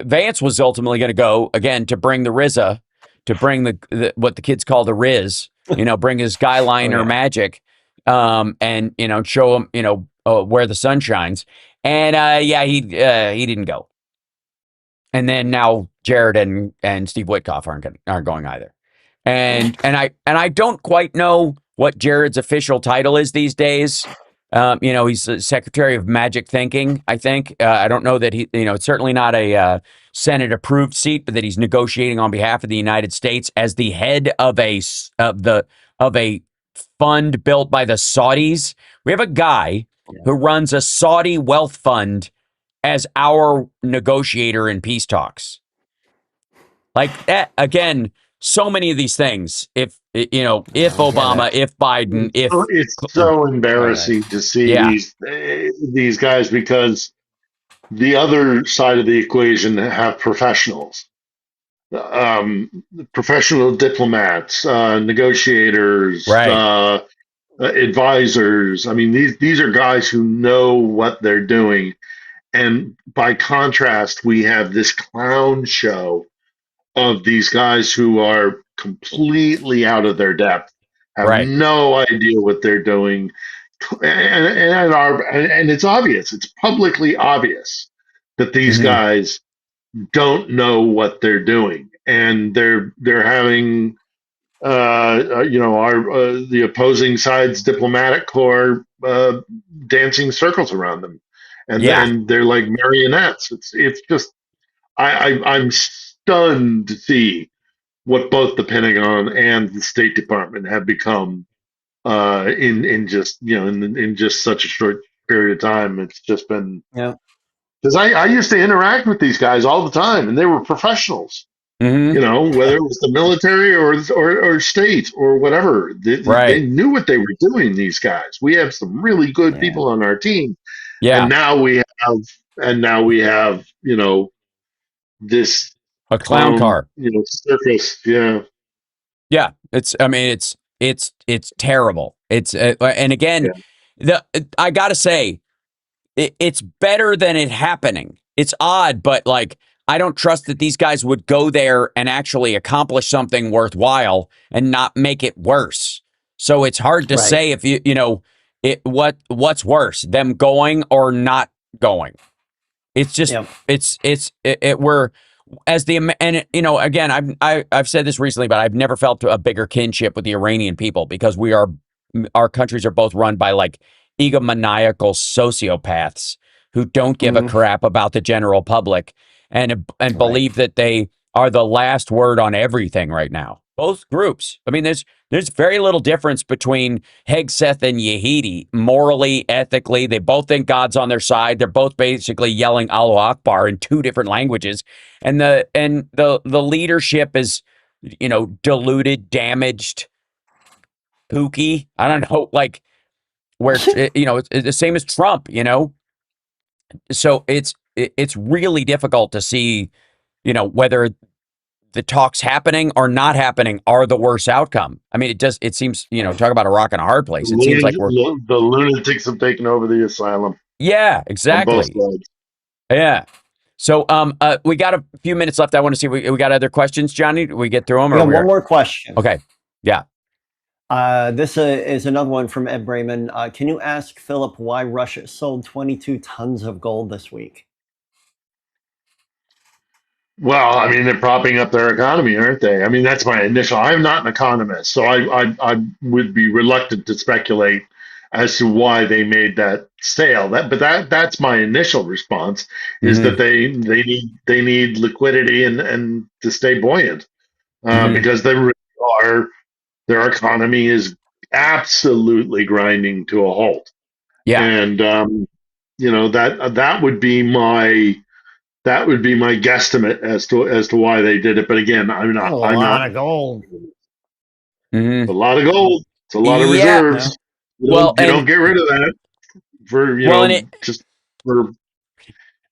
Vance was ultimately going to go again to bring the RZA, to bring the what the kids call the Riz, bring his Skyliner magic, and show him, where the sun shines. And he didn't go. And then now Jared and Steve Witkoff aren't going either. And I don't quite know what Jared's official title is these days. He's the Secretary of Magic Thinking, I think. I don't know that it's certainly not a Senate approved seat, but that he's negotiating on behalf of the United States as the head of a fund built by the Saudis. We have a guy who runs a Saudi wealth fund as our negotiator in peace talks. Like that, again, so many of these things. If Obama, if Biden, it's so embarrassing to see these guys, because the other side of the equation have professionals, professional diplomats, negotiators, advisors. I mean, these are guys who know what they're doing. And by contrast, we have this clown show of these guys who are completely out of their depth, have no idea what they're doing, and it's obvious, it's publicly obvious that these guys don't know what they're doing, and they're having the opposing side's diplomatic corps dancing circles around them. and they're like marionettes. It's just I'm stunned to see what both the Pentagon and the State Department have become in just in just such a short period of time. It's just been because I used to interact with these guys all the time, and they were professionals. Mm-hmm. You know, whether it was the military or state or whatever, they knew what they were doing. These guys, we have some really good people on our team, and now we have this a clown car, circus. Yeah, it's terrible. It's and again, I gotta say, it's better than it happening. It's odd, but like I don't trust that these guys would go there and actually accomplish something worthwhile and not make it worse. So it's hard to say if what's worse, them going or not going. It's just we're as the and again I've said this recently, but I've never felt a bigger kinship with the Iranian people because our countries are both run by like egomaniacal sociopaths who don't give a crap about the general public and believe that they are the last word on everything right now. Both groups. I mean, there's very little difference between Hegseth and Yehidi morally, ethically. They both think God's on their side. They're both basically yelling Allahu Akbar in two different languages, and the leadership is diluted, damaged, pooky. I don't know, like where it's the same as Trump. So it's really difficult to see whether the talks happening or not happening are the worst outcome. I mean, it seems, talk about a rock and a hard place. It seems like the lunatics have taken over the asylum. Yeah, exactly. On both sides. Yeah. So, we got a few minutes left. I want to see, we got other questions, Johnny? Do we get through them? Yeah, one more question. Okay. Yeah. This is another one from Ed Brayman. Can you ask Philip why Russia sold 22 tons of gold this week? Well, I mean, they're propping up their economy, aren't they? I mean, that's my initial. I'm not an economist, so I would be reluctant to speculate as to why they made that sale. That's my initial response is that they need liquidity and to stay buoyant because they really are. Their economy is absolutely grinding to a halt. Yeah, and that would be my guesstimate as to why they did it. But again, I'm not. A lot of gold. A lot of gold. It's a lot of reserves. You don't get rid of that for just for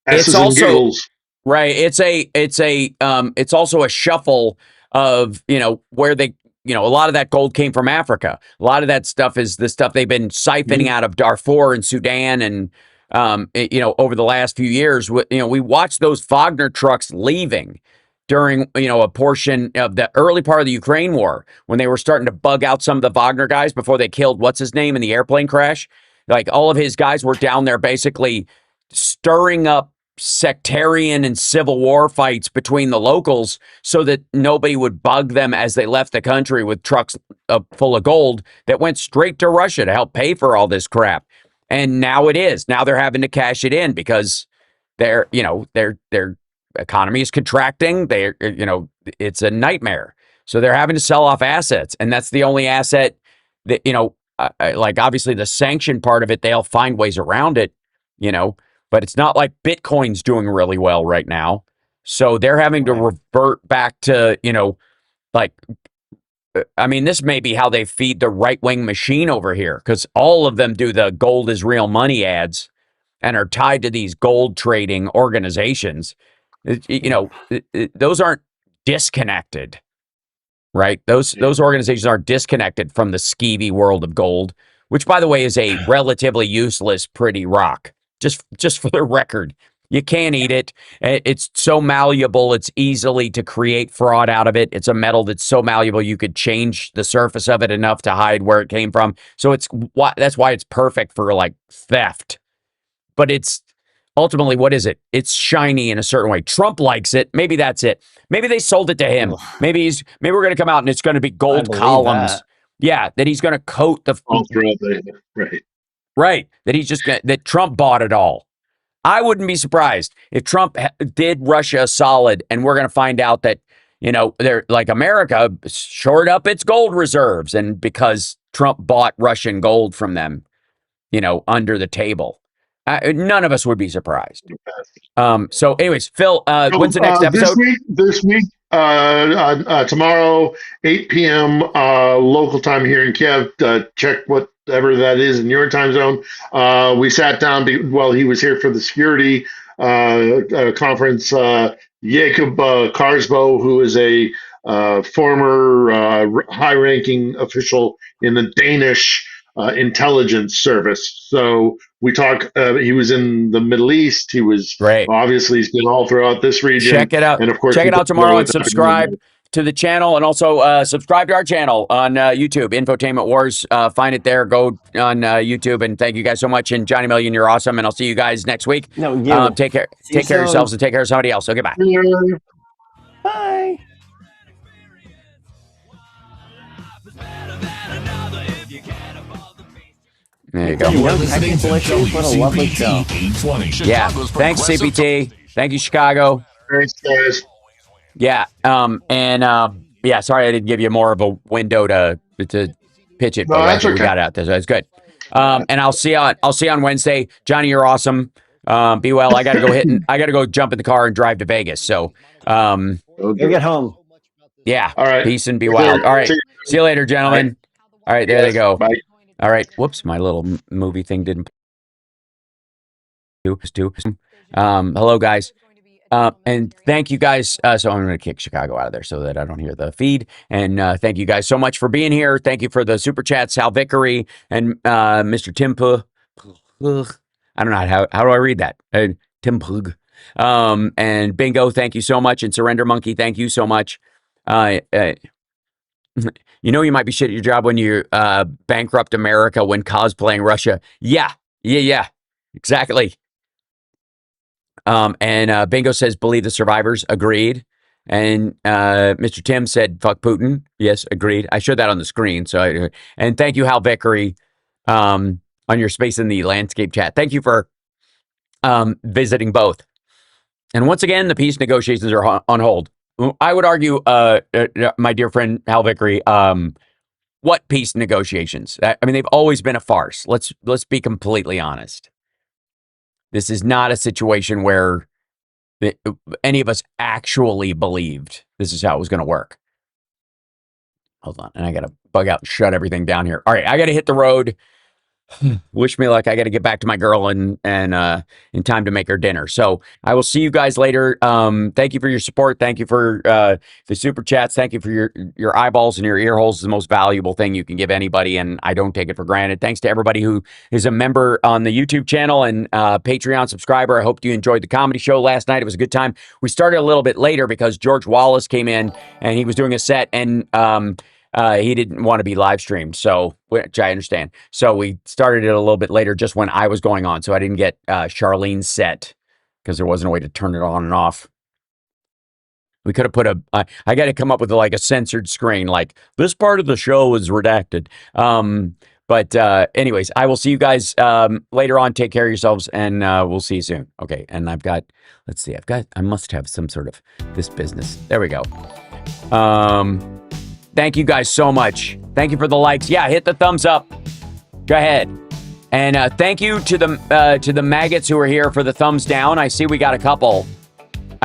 S's and giggles. Right. It's also a shuffle of, where they, a lot of that gold came from Africa. A lot of that stuff is the stuff they've been siphoning out of Darfur and Sudan and, over the last few years. We watched those Wagner trucks leaving during, a portion of the early part of the Ukraine war when they were starting to bug out some of the Wagner guys before they killed what's his name in the airplane crash. Like all of his guys were down there basically stirring up sectarian and civil war fights between the locals so that nobody would bug them as they left the country with trucks full of gold that went straight to Russia to help pay for all this crap. And now they're having to cash it in because their economy is contracting. It's a nightmare. So they're having to sell off assets. And that's the only asset that, like obviously the sanction part of it, they'll find ways around it, but it's not like Bitcoin's doing really well right now. So they're having to revert back to, this may be how they feed the right-wing machine over here because all of them do the gold is real money ads and are tied to these gold trading organizations. Those aren't disconnected, right? Those organizations aren't disconnected from the skeevy world of gold, which, by the way, is a relatively useless, pretty rock. Just for the record, you can't eat it. It's so malleable. It's easily to create fraud out of it. It's a metal that's so malleable you could change the surface of it enough to hide where it came from. So that's why it's perfect for like theft. But it's ultimately, what is it? It's shiny in a certain way. Trump likes it. Maybe that's it. Maybe they sold it to him. Maybe we're going to come out and it's going to be gold columns. That. Yeah, that he's going to coat the right. Right. That he's just that Trump bought it all. I wouldn't be surprised if Trump did Russia a solid, and we're going to find out that, they're like America shored up its gold reserves, and because Trump bought Russian gold from them, under the table. None of us would be surprised. So anyways, Phil, when's the next episode? This week, tomorrow, 8 p.m. Local time here in Kiev. Check whatever that is in your time zone. We sat down while he was here for the security conference. Jacob Karsbo, who is a former high-ranking official in the Danish intelligence service. So we talk. He was in the Middle East. He was obviously he's been all throughout this region. Check it out. And of course, check it out tomorrow and subscribe to the channel, and also subscribe to our channel on YouTube, Infotainment Wars. Find it there. Go on YouTube, and thank you guys so much. And Johnny Million, you're awesome, and I'll see you guys next week. No, you. Take care. Take care of yourselves and take care of somebody else. Okay, bye. Bye. There you go. What a lovely show. Yeah. Thanks, CPT. Thank you, Chicago. Thanks, guys. Yeah. Yeah. Sorry, I didn't give you more of a window to pitch it, but that's we okay. got it out there. So it's good. And I'll see you on Wednesday. Johnny, you're awesome. Be well. I got to go I got to go jump in the car and drive to Vegas. So, you get home. Yeah. All right. Peace and be wild. All right. See you later, gentlemen. All right. There they go. Bye. All right. Whoops. My little movie thing didn't do. Hello, guys. And thank you guys. So I'm going to kick Chicago out of there so that I don't hear the feed. And thank you guys so much for being here. Thank you for the super chat, Sal Vickery and Mr. Tim Pugh. I don't know how do I read that? Tim Pugh. And Bingo, thank you so much. And Surrender Monkey, thank you so much. You might be shit at your job when you bankrupt America when cosplaying Russia. Yeah, exactly. And Bingo says, believe the survivors. Agreed. And Mr. Tim said, fuck Putin. Yes, agreed. I showed that on the screen. And thank you, Hal Vickery, on your space in the landscape chat. Thank you for visiting both. And once again, the peace negotiations are on hold. I would argue, my dear friend Hal Vickery, what peace negotiations? I mean, they've always been a farce. Let's be completely honest. This is not a situation where any of us actually believed this is how it was going to work. Hold on, and I got to bug out and shut everything down here. All right, I got to hit the road. Wish me luck. I got to get back to my girl and in time to make her dinner. So I will see you guys later. Thank you for your support. Thank you for the super chats. Thank you for your eyeballs and your ear holes. Is the most valuable thing you can give anybody, and I don't take it for granted. Thanks to everybody who is a member on the YouTube channel and Patreon subscriber. I hope you enjoyed the comedy show last night. It was a good time. We started a little bit later because George Wallace came in and he was doing a set, and he didn't want to be live streamed, so which I understand. So we started it a little bit later, just when I was going on, so I didn't get Charlene's set because there wasn't a way to turn it on and off. We could have put I got to come up with like a censored screen, like this part of the show is redacted. But anyways, I will see you guys later on. Take care of yourselves, and we'll see you soon. Okay, and let's see, I must have some sort of this business. There we go. Thank you guys so much. Thank you for the likes. Yeah, hit the thumbs up. Go ahead. And thank you to the maggots who are here for the thumbs down. I see we got a couple.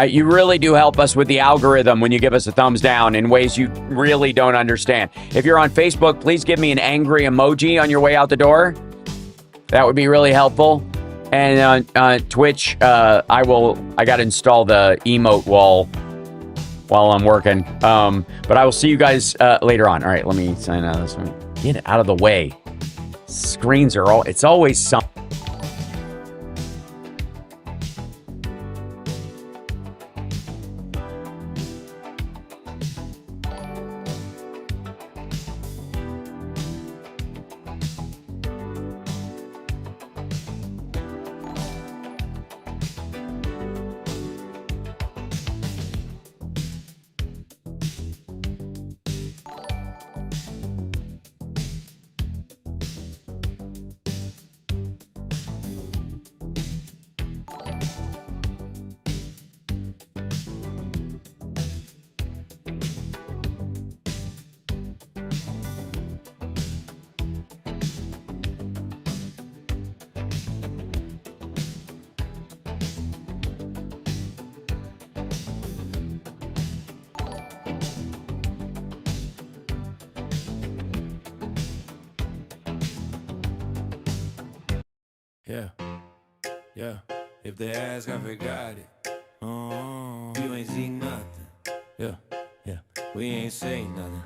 You really do help us with the algorithm when you give us a thumbs down in ways you really don't understand. If you're on Facebook, please give me an angry emoji on your way out the door. That would be really helpful. And on Twitch, I got to install the emote wall while I'm working. But I will see you guys later on. All right, let me sign out of this one. Get it out of the way. Screens are it's always something. Yeah, yeah. If they ask, I forgot it. You ain't seen nothing. Yeah, yeah. We ain't saying nothing.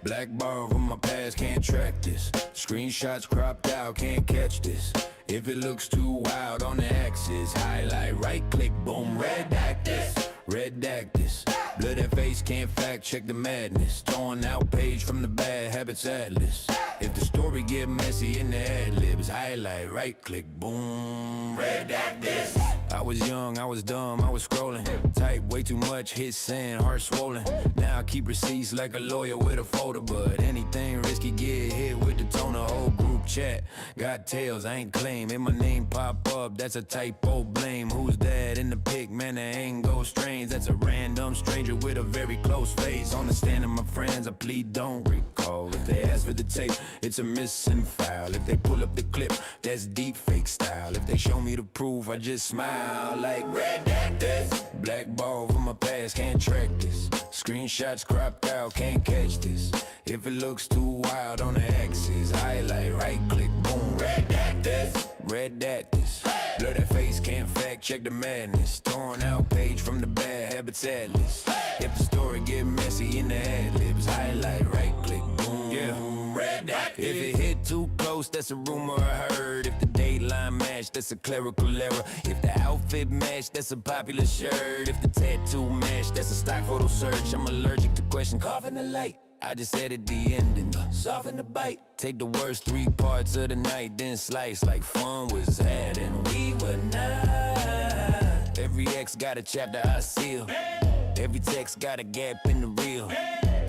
Black bar from my past, can't track this. Screenshots cropped out, can't catch this. If it looks too wild on the axis, highlight, right click, boom, redact this. Redact this. Blood and face, can't fact check the madness. Torn out page from the bad habits atlas. If the story get messy in the ad-libs, highlight, right click, boom, redact this. I was young, I was dumb, I was scrolling. Type way too much, hit send, heart swollen. Now I keep receipts like a lawyer with a folder. But anything risky get hit with the toner. Whole group chat, got tails, I ain't claim. If my name pop up, that's a typo, blame. Who's that in the pic, man, that ain't go strange. That's a random stranger with a very close face. On the stand of my friends, I plead don't recall. If they ask for the tape, it's a missing file. If they pull up the clip, that's deep fake style. If they show me the proof, I just smile. Like redact this. Black ball from my past, can't track this. Screenshots cropped out, can't catch this. If it looks too wild on the axis, highlight, right click, boom, redact this. Redact this. Blur that face, can't fact check the madness. Torn out page from the bad habits atlas. If the story get messy in the ad-libs, highlight, right click, boom, yeah. Redact. If it hit too close, that's a rumor I heard. If the dateline match, that's a clerical error. If the outfit match, that's a popular shirt. If the tattoo match, that's a stock photo search. I'm allergic to question, coughing the light. I just edit the ending, soften the bite. Take the worst 3 parts of the night, then slice like fun was had and we were not. Every X got a chapter I seal. Every text got a gap in the reel.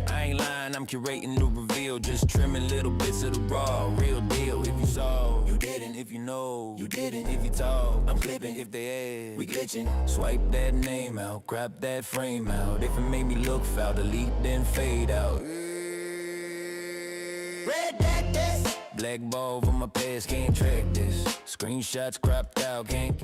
I ain't lying, I'm curating the reveal. Just trimming little bits of the raw, real deal. If you saw, you didn't. If you know, you didn't. If you talk, I'm clipping. If they ask, we glitching. Swipe that name out, crop that frame out. If it made me look foul, delete then fade out. Redact this. Black ball from my past, can't track this. Screenshots cropped out, can't